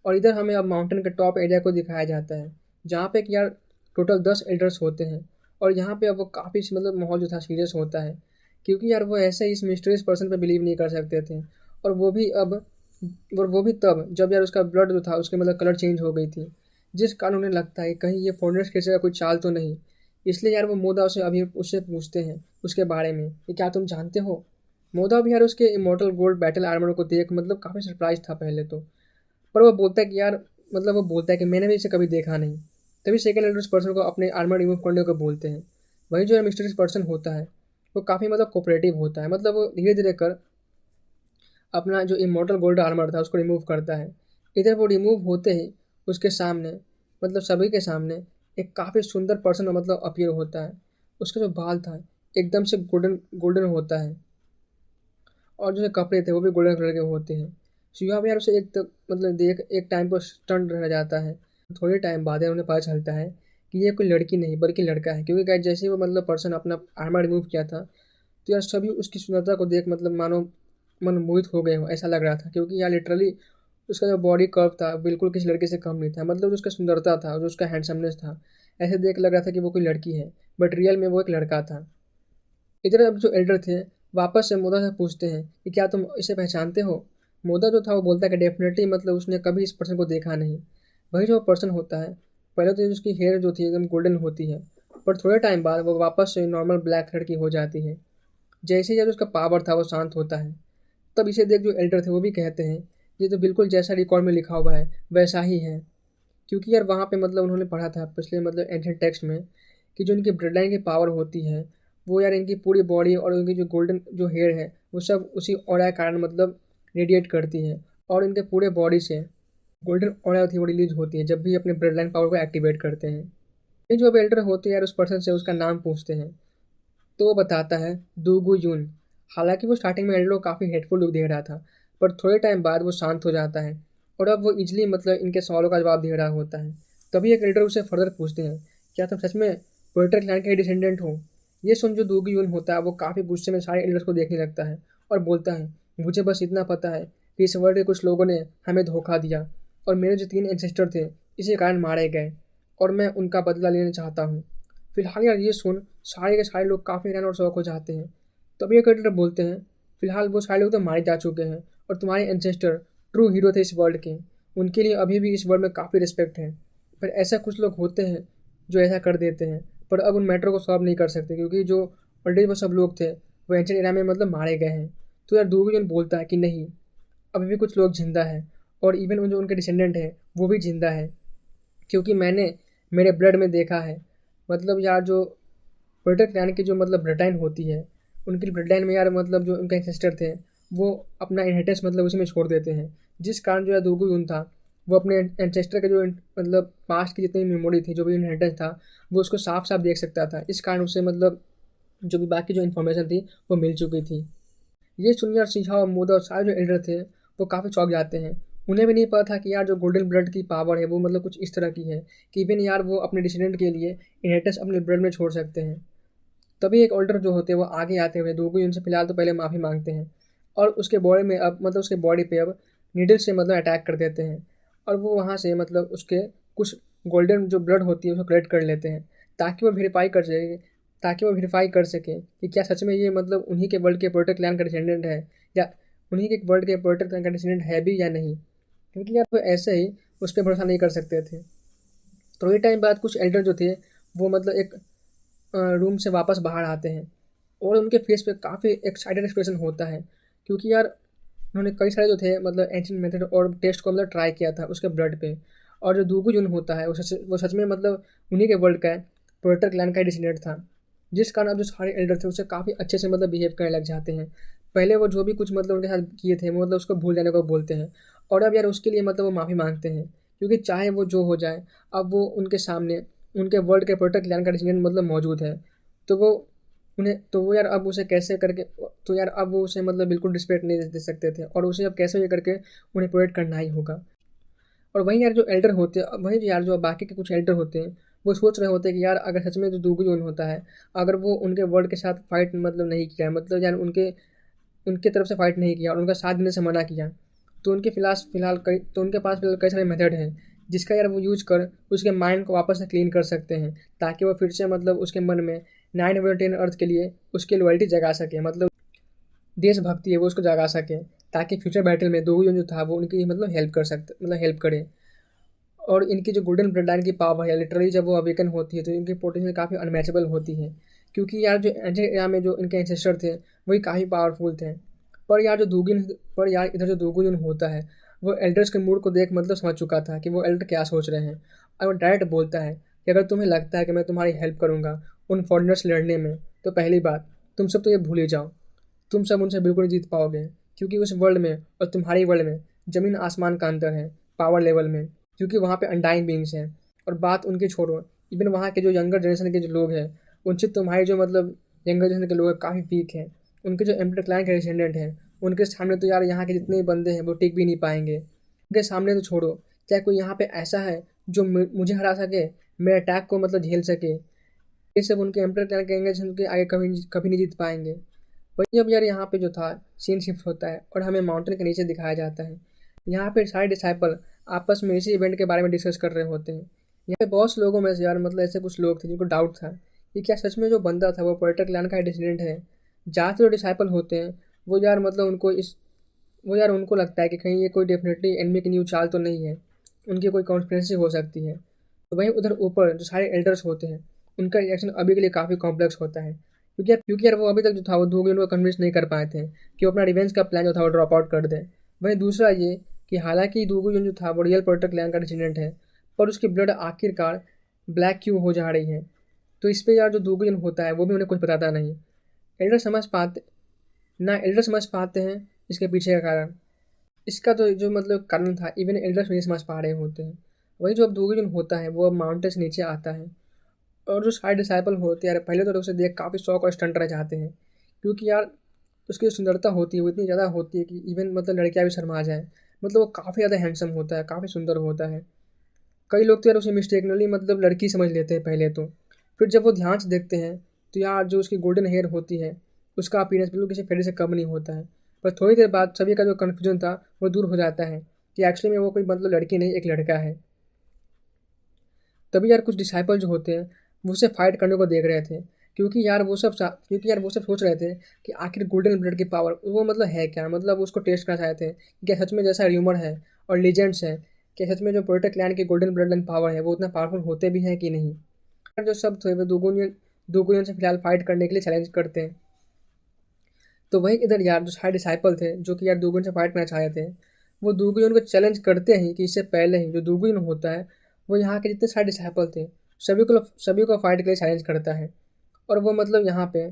और इधर हमें अब माउंटेन के टॉप एरिया को दिखाया जाता है, जहाँ पे कि यार टोटल 10 एल्डर्स होते हैं। और यहाँ पे अब वो काफ़ी मतलब माहौल जो था सीरियस होता है, क्योंकि यार वो ऐसे इस मिस्टीरियस पर्सन पे बिलीव नहीं कर सकते थे। और वो भी तब जब यार उसका ब्लड जो था उसके मतलब कलर चेंज हो गई थी, जिस कारण उन्हें लगता है कहीं ये फॉरेनर्स के का कोई चाल तो नहीं। इसलिए यार वो मोदा उसे अभी उससे पूछते हैं उसके बारे में कि क्या तुम जानते हो। मोदा भी यार उसके इमोर्टल गोल्ड बैटल आर्मर को देख मतलब काफ़ी सरप्राइज था पहले तो। पर वो बोलता है कि यार मतलब वो बोलता है कि मैंने भी इसे कभी देखा नहीं। तभी सेकंड एल्डर उस पर्सन को अपने आर्मर रिमूव करने को बोलते हैं। वही जो मिस्टीरियस पर्सन होता है वो काफ़ी मतलब कोऑपरेटिव होता है, मतलब वो धीरे धीरे कर अपना जो इमॉर्टल गोल्ड आर्मर था उसको रिमूव करता है। इधर वो रिमूव होते ही उसके सामने मतलब सभी के सामने एक काफ़ी सुंदर पर्सन मतलब अपीयर होता है। उसका जो बाल था एकदम से गोल्डन गोल्डन होता है, और जो कपड़े थे वो भी गोल्डन कलर के होते हैं। शिवा भी यार उसे मतलब देख एक टाइम पर स्टन रह जाता है। थोड़े टाइम बाद यार उन्हें पता चलता है कि ये कोई लड़की नहीं बल्कि लड़का है, क्योंकि गाइस जैसे ही वो मतलब पर्सन अपना आर्मर रिमूव किया था तो यार सभी उसकी सुंदरता को देख मतलब मानो मन मोहित हो गए हो ऐसा लग रहा था, क्योंकि यार लिटरली उसका जो बॉडी कर्व था बिल्कुल किसी लड़के से कम नहीं था। मतलब जो उसका सुंदरता था, जो उसका हैंडसमनेस था, ऐसे देख लग रहा था कि वो कोई लड़की है, बट रियल में वो एक लड़का था। इधर अब जो एल्डर थे वापस से मोदा से पूछते हैं कि क्या तुम इसे पहचानते हो। मोदा जो था वो बोलता है कि डेफिनेटली मतलब उसने कभी इस पर्सन को देखा नहीं। वही जो पर्सन होता है, पहले तो उसकी हेयर जो थी एकदम गोल्डन होती है, पर थोड़े टाइम बाद वो वापस से नॉर्मल ब्लैक कलर की हो जाती है। जैसे ही जब उसका पावर था वो शांत होता है, तब इसे देख जो एल्डर थे वो भी कहते हैं ये तो बिल्कुल जैसा रिकॉर्ड में लिखा हुआ है वैसा ही है। क्योंकि यार वहाँ पे मतलब उन्होंने पढ़ा था पिछले मतलब एंशिएंट टेक्स्ट में कि जो इनकी ब्लड लाइन की पावर होती है वो यार इनकी पूरी बॉडी और उनकी जो गोल्डन जो हेयर है वो सब उसी ऑरा के कारण मतलब रेडिएट करती है, और इनके पूरे बॉडी से गोल्डन ऑरा थी वो रिलीज होती है जब भी अपने ब्लड लाइन पावर को एक्टिवेट करते हैं। ये जो अब एल्डर होते हैं यार उस पर्सन से उसका नाम पूछते हैं, तो वो बताता है दूगू यून। हालांकि वो स्टार्टिंग में एल्डर को काफ़ी हेटफुल लुक दे रहा था, पर थोड़े टाइम बाद वो शांत हो जाता है और अब वो इजली मतलब इनके सवालों का जवाब दे रहा होता है। तभी एक एल्डर उसे फर्दर पूछते हैं क्या तुम सच में पोएटर क्लैन के डिसेंडेंट हो। ये सुन जो दूगू यून होता है वो काफ़ी गुस्से में सारे एल्डर्स को देखने लगता है और बोलता है मुझे बस इतना पता है कि इस वर्ल्ड के कुछ लोगों ने हमें धोखा दिया और मेरे जो 3 एंसेस्टर थे इसी कारण मारे गए, और मैं उनका बदला लेना चाहता हूँ। फिलहाल यार ये सुन सारे के सारे लोग काफ़ी हैरान और शौक हो जाते हैं। तभी एक एडिटर बोलते हैं फिलहाल वो सारे लोग तो मारे जा चुके हैं और तुम्हारे एंसेस्टर ट्रू हीरो थे इस वर्ल्ड के, उनके लिए अभी भी इस वर्ल्ड में काफ़ी रिस्पेक्ट है। पर ऐसा कुछ लोग होते हैं जो ऐसा कर देते हैं, पर अब उन मैटर को सॉल्व नहीं कर सकते क्योंकि जो ऑलरेडी वो सब लोग थे वो एंशिएंट एरा में मतलब मारे गए हैं। तो यार दूगजन बोलता है कि नहीं, अभी भी कुछ लोग जिंदा हैं, और इवन जो उनके डिसेंडेंट हैं वो भी जिंदा है, क्योंकि मैंने मेरे ब्लड में देखा है। मतलब यार जो प्रोटेक्ट क्लैन की जो मतलब ब्लड लाइन होती है, उनकी ब्लड लाइन में यार मतलब जो उनके एंसेस्टर थे वो अपना इनहेरिटेंस मतलब उसी में छोड़ देते हैं, जिस कारण जो है दूगु यून था वो अपने एंसेस्टर के जो मतलब पास्ट की जितनी मेमोरी थी, जो भी इनहेरिटेंस था, वो उसको साफ साफ देख सकता था। इस कारण उसे मतलब जो भी बाकी जो इन्फॉर्मेशन थी वो मिल चुकी थी। ये सुनिए और सिंहा और मूदा और सारे जो एल्डर थे वो काफ़ी चौंक जाते हैं। उन्हें भी नहीं पता था कि यार जो गोल्डन ब्लड की पावर है वो मतलब कुछ इस तरह की है कि इवन यार वो अपने डिसीडेंट के लिए इनहेरिटेंस अपने ब्लड में छोड़ सकते हैं। तभी एक ओल्डर जो होते हैं वो आगे आते हुए दोगो उनसे फिलहाल तो पहले माफ़ी मांगते हैं, और उसके बॉडी में अब मतलब उसके बॉडी पे अब नीडल से मतलब अटैक कर देते हैं, और वो वहाँ से मतलब उसके कुछ गोल्डन जो ब्लड होती है उसको कलेक्ट कर लेते हैं, ताकि वो वेरीफाई कर सके कि क्या सच में ये मतलब उन्हीं के वर्ल्ड के पोर्टर क्लैन का डिसेंडेंट है, या उन्हीं के वर्ल्ड के पोर्टर क्लैन का डिसेंडेंट है भी या नहीं, क्योंकि यार वो ऐसे ही उस पर भरोसा नहीं कर सकते थे। थोड़े टाइम बाद कुछ एल्डर जो थे वो मतलब एक रूम से वापस बाहर आते हैं, और उनके फेस पे काफ़ी एक्साइटेड एक्सप्रेशन होता है, क्योंकि यार उन्होंने कई सारे जो थे मतलब एंशिएंट मेथड और टेस्ट को मतलब ट्राई किया था उसके ब्लड पे। और जो दूगु जुन होता है वो सच में मतलब उन्हीं के वर्ल्ड का है, प्रोटेक्टर क्लैन का डिसीडेंट था, जिस कारण अब जो सारे एल्डर थे उससे काफ़ी अच्छे से मतलब बिहेव करने लग जाते हैं। पहले वो जो भी कुछ मतलब उनके साथ किए थे वो मतलब उसको भूल जाने को बोलते हैं, और अब यार उसके लिए मतलब वो माफ़ी मांगते हैं, क्योंकि चाहे वो जो हो जाए अब वो उनके सामने उनके वर्ल्ड के प्रोटेक्ट क्लैन का डिसीडेंट मतलब मौजूद है। तो वो यार अब उसे कैसे करके, तो यार अब वो उसे मतलब बिल्कुल रिस्पेक्ट नहीं दे सकते थे, और उसे अब कैसे ये करके उन्हें प्रोटेक्ट करना ही होगा। और वहीं यार जो एल्डर होते हैं, वहीं यार जो बाकी के कुछ एल्डर होते हैं वो सोच रहे होते हैं कि यार अगर सच में जो दूगुन होता है, अगर वो उनके वर्ल्ड के साथ फाइट मतलब नहीं किया है, मतलब यार उनके उनके तरफ से फाइट नहीं किया और उनका साथ देने से मना किया, तो उनके पास फिलहाल कई सारे मेथड हैं जिसका यार वो यूज कर उसके माइंड को वापस से क्लीन कर सकते हैं, ताकि वो फिर से मतलब उसके मन में 9/10 अर्थ के लिए उसकी लॉयल्टी जगा सके, मतलब देशभक्ति है वो उसको जगा सके, ताकि फ्यूचर बैटल में दोगुन जो था वो उनकी मतलब हेल्प करे। और इनकी जो गोल्डन ब्लड लाइन की पावर है लिटरली जब वो अवेकन होती है तो इनकी पोटेंशियल काफ़ी अनमैचेबल होती है, क्योंकि यार जो एंशिएंट एरा में जो इनके एंसेस्टर थे वही काफ़ी पावरफुल थे। पर यार इधर जो दोगुन होता है वो एल्डर्स के मूड को देख मतलब समझ चुका था कि वो एल्डर क्या सोच रहे हैं, और वो डायरेक्ट बोलता है कि अगर तुम्हें लगता है कि मैं तुम्हारी हेल्प करूँगा उन फॉरनर्स लड़ने में, तो पहली बात तुम सब तो ये भूल ही जाओ, तुम सब उनसे बिल्कुल नहीं जीत पाओगे, क्योंकि उस वर्ल्ड में और तुम्हारी वर्ल्ड में ज़मीन आसमान का अंतर है पावर लेवल में, क्योंकि वहाँ पे अनडाइंग बींग्स हैं। और बात उनकी छोड़ो, इवन वहाँ के जो यंगर जनरेशन के जो लोग हैं उनसे तुम्हारी जो मतलब यंगर जनरेशन के लोग हैं काफ़ी वीक हैं। उनके जो एम्पर क्लान के डिसेंडेंट हैं उनके सामने तो यार यहाँ के जितने भी बंदे हैं वो टिक भी नहीं पाएंगे। उनके सामने तो छोड़ो, क्या कोई यहाँ पे ऐसा है जो मुझे हरा सके, मेरे अटैक को मतलब झेल सके? ये सब उनके एम्पर क्लान के यंगर जनरेशन के आगे कभी कभी नहीं जीत पाएंगे। वही अब यार यहाँ पे जो था सीन शिफ्ट होता है और हमें माउंटेन के नीचे दिखाया जाता है। यहाँ पे सारे डिसाइपल आपस में इसी इवेंट के बारे में डिस्कस कर रहे होते हैं। यहाँ पे बहुत से लोगों में से यार मतलब ऐसे कुछ लोग थे जिनको डाउट था कि क्या सच में जो बंदा था वो पोएटर क्लैन का डिसीडेंट है। ज़्यादातर जो डिसाइपल होते हैं वो यार मतलब वो यार उनको लगता है कि कहीं ये कोई डेफिनेटली एनिमी की न्यू चाल तो नहीं है, उनकी कोई कॉन्स्पिरेसी हो सकती है। तो वहीं उधर ऊपर जो सारे एल्डर्स होते हैं उनका रिएक्शन अभी के लिए काफ़ी कॉम्प्लेक्स होता है, क्योंकि यार वो अभी तक जो था वो दोगुन को कन्विंस नहीं कर पाए थे कि वो अपना रिवेंज का प्लान जो था वो ड्रॉप आउट कर दे। वहीं दूसरा ये कि हालांकि दोगुन जो था वो रियल पोएटर क्लैन का डिसीडेंट है, पर उसकी ब्लड आखिरकार ब्लैक क्यों हो जा रही है, तो इस पे यार जो दोगुन होता है वो भी उन्हें कुछ बताता नहीं। एल्डर समझ पाते एल्डर समझ पाते हैं इसके पीछे का कारण। इसका तो जो मतलब कारण था इवन एल्डर्स नहीं समझ पा रहे होते हैं। वही जो अब दोगुन होता है वो अब माउंटेन से नीचे आता है, और जो सारे डिसाइपल होते हैं यार पहले तो लोग उसे देख काफ़ी शौक और स्टंट रह जाते हैं, क्योंकि यार उसकी जो सुंदरता होती है वो इतनी ज़्यादा होती है कि इवन मतलब लड़कियाँ भी शर्मा जाए। मतलब वो काफ़ी ज़्यादा हैंडसम होता है, काफ़ी सुंदर होता है। कई लोग तो यार उसे मिस्टेकनली मतलब लड़की समझ लेते हैं पहले तो, फिर जब वो ध्यान से देखते हैं तो यार जो उसकी गोल्डन हेयर होती है उसका अपीयरेंस बिल्कुल किसी फेरी से कम नहीं होता है। पर थोड़ी देर बाद सभी का जो कन्फ्यूजन था वो दूर हो जाता है कि एक्चुअली में वो कोई मतलब लड़की नहीं एक लड़का है। तभी यार कुछ डिसाइपल जो होते हैं वो उसे फाइट करने को देख रहे थे, क्योंकि यार वो सब सोच रहे थे कि आखिर गोल्डन ब्लड की पावर वो मतलब है क्या, मतलब उसको टेस्ट करना चाहते थे कि क्या सच में जैसा र्यूमर है और लीजेंड्स है, क्या सच में जो पोएटर क्लैन की गोल्डन ब्लड लाइन पावर है वो उतना पावरफुल होते भी हैं कि नहीं। यार जो सब थे वो दोगुनियन से फिलहाल फाइट करने के लिए चैलेंज करते हैं। तो वहीं इधर यार जो सारे डिसाइपल थे जो कि यार दोगुन से फाइट करना चाह रहे थे, वो दोगुन को चैलेंज करते हैं कि इससे पहले ही जो दोगुन होता है वो यहाँ के जितने सारे डिसाइपल थे सभी को फाइट के लिए चैलेंज करता है, और वो मतलब यहाँ पे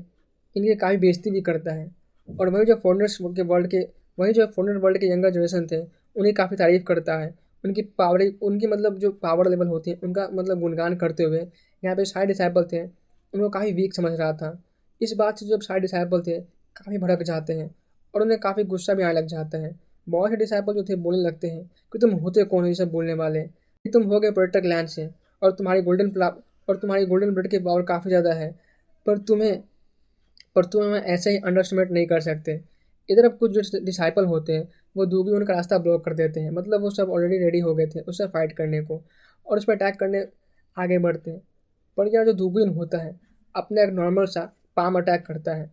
इनकी काफ़ी बेइज्जती भी करता है। और वही जो फॉरनर वर्ल्ड के यंगर जनरेशन थे उन्हें काफ़ी तारीफ़ करता है, उनकी मतलब जो पावर लेवल होती है उनका मतलब गुणगान करते हुए यहाँ पे सारे डिसाइपल थे उनको काफ़ी वीक समझ रहा था। इस बात से जब सारे डिसाइपल थे काफ़ी भड़क जाते हैं और उन्हें काफ़ी गुस्सा भी आने लग जाता है। बहुत से डिसाइपल जो थे बोलने लगते हैं कि तुम होते कौन हो ये सब बोलने वाले, कि तुम हो गए प्रोटेक्ट लैंड से और तुम्हारी गोल्डन ब्लड की पावर काफ़ी ज़्यादा है, पर तुम्हें पर तुम हमें ऐसे ही अंडर नहीं कर सकते। इधर अब कुछ जो डिसाइपल होते हैं वो दूगी उनका रास्ता ब्लॉक कर देते हैं, मतलब वो सब ऑलरेडी रेडी हो गए थे उससे फाइट करने को और उस पर अटैक करने आगे बढ़ते हैं। पर यार जो दूगुन होता है अपना एक नॉर्मल सा पाम अटैक करता है,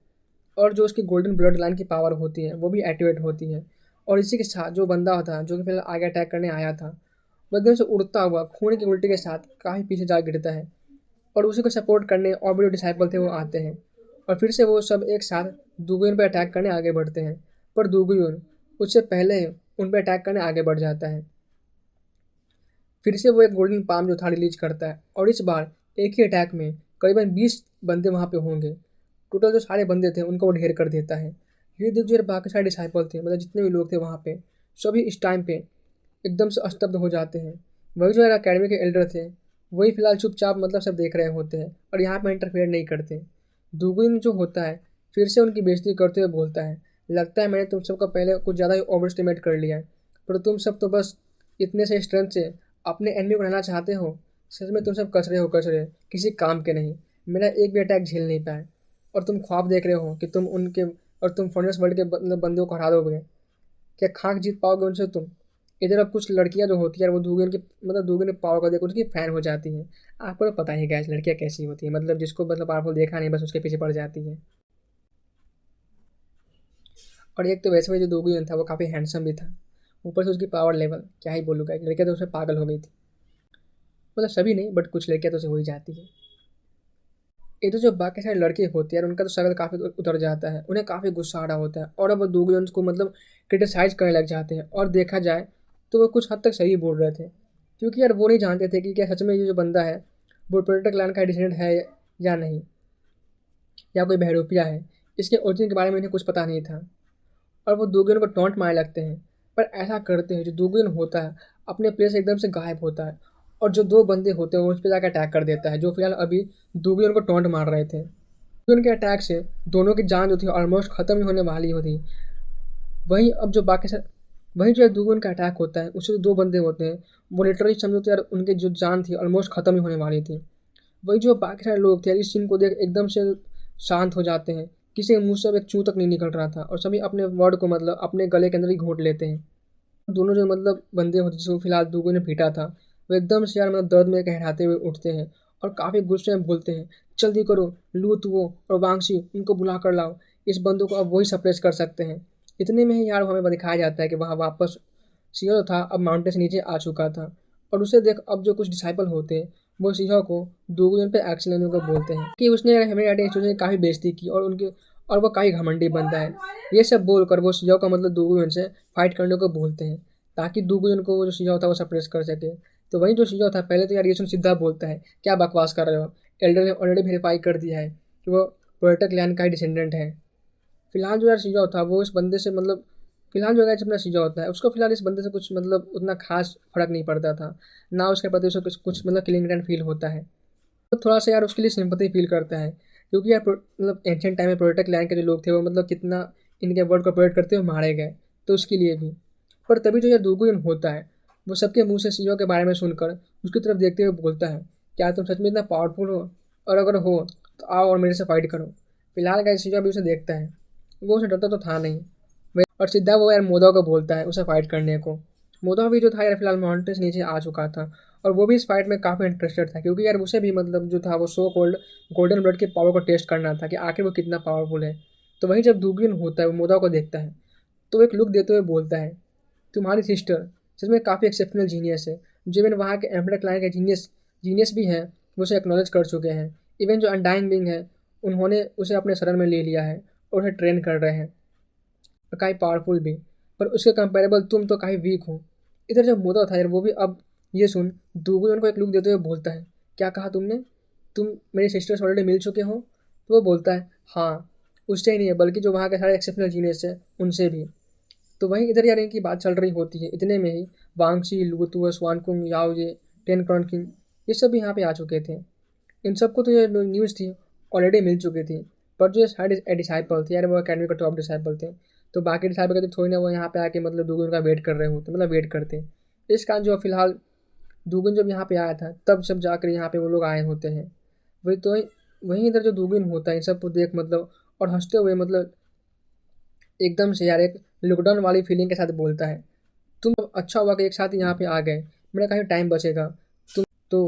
और जो उसकी गोल्डन ब्लड लाइन की पावर होती है वो भी एक्टिवेट होती है, और इसी के साथ जो बंदा था जो कि फिलहाल आगे अटैक करने आया था वो एकदम से उड़ता हुआ खून की उल्टी के साथ काफ़ी पीछे जा गिरता है, और उसी को सपोर्ट करने और भी जो डिसाइपल थे वो आते हैं, और फिर से वो सब एक साथ दुगुन पर अटैक करने आगे बढ़ते हैं। पर दुगुन उससे पहले उन पर अटैक करने आगे बढ़ जाता है। फिर से वो एक गोल्डन पाम जो था रिलीज करता है, और इस बार एक ही अटैक में करीबन 20 बंदे वहाँ पे होंगे। टोटल जो सारे बंदे थे उनको वो ढेर कर देता है। ये देख जो बाकी सारे डिसाइपल थे मतलब जितने भी लोग थे वहाँ पे सभी इस टाइम पे एकदम से अस्तब्ध हो जाते हैं। वही जो अकेडमी के एल्डर थे वही फिलहाल चुपचाप मतलब सब देख रहे होते हैं और यहाँ पर इंटरफेयर नहीं करते। दुगुन जो होता है फिर से उनकी बेइज्जती करते हुए बोलता है, लगता है मैंने तुम सबका पहले कुछ ज़्यादा ही ओवर एस्टिमेट कर लिया है, पर तुम सब तो बस इतने से स्ट्रेंथ से अपने एनिमी को हराना चाहते हो। सच में तुम सब कचरे हो, कचरे, किसी काम के नहीं। मेरा एक भी अटैक झेल नहीं पाए। और तुम ख्वाब देख रहे हो कि तुम उनके और तुम फॉरनेस वर्ल्ड के बंदों को हरा दोगे। क्या खाक जीत पाओगे उनसे तुम? इधर अब कुछ लड़कियां जो होती है वो दूगन की दूगन पावर को देख उसकी फैन हो जाती हैं। आपको तो पता ही गैस लड़कियां कैसी होती है, जिसको पावरफुल देखा नहीं बस उसके पीछे पड़ जाती है। और एक तो वैसे भी जो दूगन था वो काफ़ी हैंडसम भी था। ऊपर से उसकी पावर लेवल क्या ही बोलूँगा, एक लड़कियाँ तो उससे पागल हो गई थी। सभी नहीं बट कुछ लड़कियाँ तो उसे हो ही जाती है। ये तो जो बाकी सारे लड़के होते हैं यार उनका तो शक्ल काफ़ी उतर जाता है, उन्हें काफ़ी गुस्सा आ रहा होता है और अब वो दूगन को क्रिटिसाइज करने लग जाते हैं। और देखा जाए तो वो कुछ हद तक सही बोल रहे थे, क्योंकि यार वो नहीं जानते थे कि क्या सच में ये जो बंदा है वो प्रोटेक्टर क्लैन का डिसेंडेंट है या नहीं, या कोई बहरूपिया है। इसके ओरिजिन के बारे में इन्हें कुछ पता नहीं था। और वो दूगन को टॉन्ट मारने लगते हैं। पर ऐसा करते हैं जो दूगन होता है अपने प्लेस से एकदम से गायब होता है और जो दो बंदे होते हैं वो उस पर जाकर अटैक कर देता है, जो फिलहाल अभी दूगन को टॉन्ट मार रहे थे। दूगन के अटैक से दोनों की जान जो थी ऑलमोस्ट ख़त्म ही होने वाली होती। वहीं अब जो बाकी सर वहीं जो दूगन का अटैक होता है उससे जो दो बंदे होते हैं वो लिटरली समझो तो यार उनकी जो जान थी ऑलमोस्ट ख़त्म ही होने वाली थी। वही जो बाकी सारे लोग थे यार इस सीन को देख एकदम से शांत हो जाते हैं। किसी के मुंह से अब एक चू तक नहीं निकल रहा था और सभी अपने वर्ड को अपने गले के अंदर ही घोंट लेते हैं। दोनों जो बंदे होते जिसको फिलहाल दूगों ने पीटा था वो एकदम से यार दर्द में कहराते हुए उठते हैं और काफ़ी गुस्से में बोलते हैं, जल्दी करो, लूत वो और वांगशी उनको बुला कर लाओ, इस बंदों को अब वही सप्रेस कर सकते हैं। इतने में ही यार हमें दिखाया जाता है कि वहाँ वापस सिंह था अब माउंटेन से नीचे आ चुका था। और उसे देख अब जो कुछ डिसाइपल होते हैं वो सिंह को दूगुन पे एक्शन लेने को बोलते हैं कि उसने हमें इंस्टीट्यूशन की काफ़ी बेइज्जती की और वो काफ़ी घमंडी बनता है। ये सब बोलकर वो सिंह का दूगुन से फाइट करने को बोलते हैं ताकि दूगुन को वो जो सिंह था वो सप्रेस कर सके। तो वही जो सिंह था पहले तो यार ये सुन सीधा बोलता है, क्या बकवास कर रहे हो, एल्डर ने ऑलरेडी वेरीफाई कर दिया है कि वो पोएटिक लैंड का ही डिसेंडेंट है। फिलहाल जो यार सिंह था वो इस बंदे से फिलहाल जो गाइस अपना सीजा होता है उसको फिलहाल इस बंदे से कुछ उतना खास फर्क नहीं पड़ता था, ना उसके प्रति उसे कुछ किलिंगटन फील होता है। तो थोड़ा सा यार उसके लिए सिंपैथी फील करता है, क्योंकि यार एंशिएंट टाइम में प्रोटेक्ट लैंड के जो लोग थे वो कितना इनके वर्ल्ड को प्रोटेक्ट करते हुए मारे गए, तो उसके लिए भी। पर तभी जो यार दूगुन होता है वो सबके मुंह से सीओ के बारे में सुनकर उसकी तरफ देखते हुए बोलता है, क्या तुम सच में इतना पावरफुल हो, और अगर हो तो आओ और मेरे से फाइट करो। फिलहाल का सीओ भी उसे देखता है, वो उसे डरता तो था नहीं। और सीधा वो यार मोदा को बोलता है उसे फाइट करने को। मोदा भी जो था यार फिलहाल माउंटेन से नीचे आ चुका था और वो भी इस फाइट में काफ़ी इंटरेस्टेड था, क्योंकि यार उसे भी जो था वो सो कोल्ड गोल्डन ब्लड के पावर को टेस्ट करना था कि आखिर वो कितना पावरफुल है। तो वहीं जब दूगुन होता है वो मोदा को देखता है तो एक लुक देते हुए बोलता है, तुम्हारी सिस्टर सच में काफ़ी एक्सेप्शनल जीनियस है। जो इवन वहाँ के एम्पलर क्लाइन के जीनियस भी हैं वो उसे एक्नॉलेज कर चुके हैं। इवन जो अनडाइंग बिंग है उन्होंने उसे अपने शरण में ले लिया है और उसे ट्रेन कर रहे हैं, और काफ़ी पावरफुल भी। पर उसके कंपेरेबल तुम तो काफ़ी वीक हो। इधर जो मोदा था यार वो भी अब ये सुन दूगुन उनको एक लुक देते हुए बोलता है, क्या कहा तुमने, तुम मेरी सिस्टर्स ऑलरेडी मिल चुके हो? तो वो बोलता है, हाँ, उससे ही नहीं है बल्कि जो वहाँ के सारे एक्सेप्शनल जीनियस है उनसे भी। तो वहीं इधर यार इनकी बात चल रही होती है, इतने में ही वांगशी, लुतुआ, स्वानकुंग, याओजे, टेन क्रॉन किंग ये सब भी यहाँ पे आ चुके थे। इन सबको तो ये न्यूज़ थी ऑलरेडी मिल चुकी थी। पर जो सारे डिसाइपल थे यार वो अकेडमी के टॉप डिसाइपल थे, तो बाकी डिसाइपल कहते थोड़ी ना वो यहाँ पे आके दूगुन का वेट कर रहे होते, वेट करते। इस कारण जो फिलहाल दूगुन जब यहाँ पे आया था तब सब जाकर यहाँ पे वो लोग आए होते हैं। वही तो वहीं इधर जो दूगुन होता है इन सबको देख और हंसते हुए एकदम से यार एक लॉकडाउन वाली फीलिंग के साथ बोलता है, तुम अच्छा हुआ कि एक साथ यहाँ पे आ गए, मेरा काफ़ी टाइम बचेगा। तो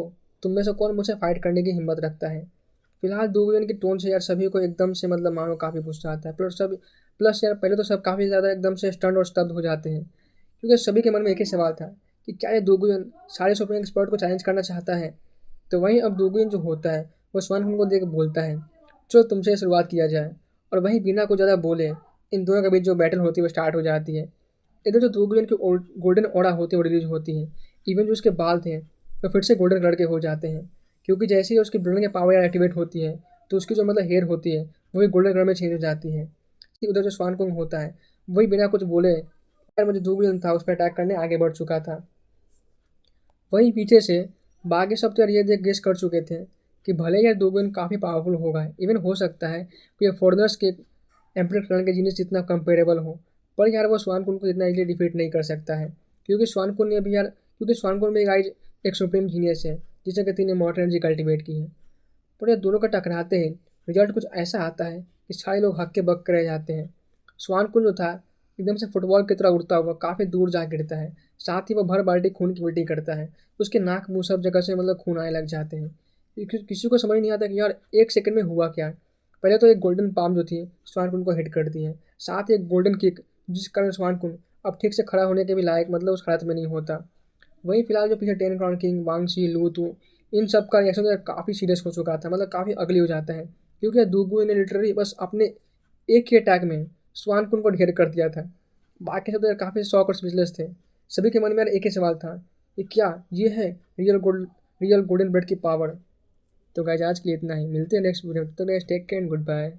तुम में से कौन मुझसे फाइट करने की हिम्मत रखता है? फिलहाल दूगुन की टोन से यार सभी को एकदम से मानो काफ़ी गुस्सा आता है। प्लस यार पहले तो सब काफ़ी ज़्यादा एकदम से स्टंट और स्तब्ध हो जाते हैं, क्योंकि सभी के मन में एक ही सवाल था कि क्या ये दूगुन सारे सुपर एक्सपर्ट को चैलेंज करना चाहता है। तो वहीं अब दूगुन जो होता है वो स्वान को देख बोलता है, चलो तुमसे शुरुआत किया जाए। और वहीं बिना कुछ ज़्यादा बोले इन दोनों के बीच जो बैटल होती है वो स्टार्ट हो जाती है। इधर जो दूगुन की गोल्डन ओरा होती है वो रिलीज होती है। इवन जो उसके बाल थे वो फिर से गोल्डन कलर के हो जाते हैं, क्योंकि जैसे ही उसकी ब्लड की पावर एक्टिवेट होती है तो उसकी जो हेयर होती है वो भी गोल्डन कलर में चेंज हो जाती है। उधर जो स्वानकुंग होता है वही बिना कुछ बोले यार मुझे दूगुन था उस पर अटैक करने आगे बढ़ चुका था। वहीं पीछे से बाकी सब तो यार ये देख गेस कर चुके थे कि भले यार दूगुन काफ़ी पावरफुल होगा, इवन हो सकता है कि ये फॉरनर्स के एम्परर क्लैन के जीनियस जितना कंपेरेबल हो, पर यार वो स्वानकुन को इतना इजीली डिफीट नहीं कर सकता है, क्योंकि स्वानकुन भी गाइज एक सुप्रीम जीनियस है जिससे कि तीन ने मॉडर्न एनर्जी कल्टिवेट की है। पर जब दोनों का टकराते हैं रिजल्ट कुछ ऐसा आता है कि सारे लोग हक्के बक्के रह जाते हैं। स्वान कुंड जो था एकदम से फुटबॉल की तरह उड़ता हुआ काफ़ी दूर जा गिरता है। साथ ही वह भर बाल्टी खून की उल्टी करता है। उसके नाक मुंह सब जगह से खून आने लग जाते हैं। किसी को समझ नहीं आता कि यार एक सेकंड में हुआ क्या। पहले तो एक गोल्डन पाम जो थी स्वान कुंड को हिट करती है, साथ ही एक गोल्डन किक जिस कारण स्वान कुंड अब ठीक से खड़ा होने के भी लायक उस हालत में नहीं होता। वहीं फिलहाल जो पीछे 10 क्राउन किंग, वांगशी, लूतू इन सब का रिएक्शन तो काफ़ी सीरियस हो चुका था, काफ़ी अगली हो जाता है, क्योंकि दूगू ने लिटरली बस अपने एक ही अटैक में स्वान कुंड को ढेर कर दिया था। बाकी सब तो यार काफ़ी शॉक और स्पीचलेस थे। सभी के मन में यार एक ही सवाल था कि क्या ये है रियल गोल्डन ब्लड की पावर। तो गाइस आज के लिए इतना ही, मिलते हैं नेक्स्ट वीडियो में। तो guys take care and good bye.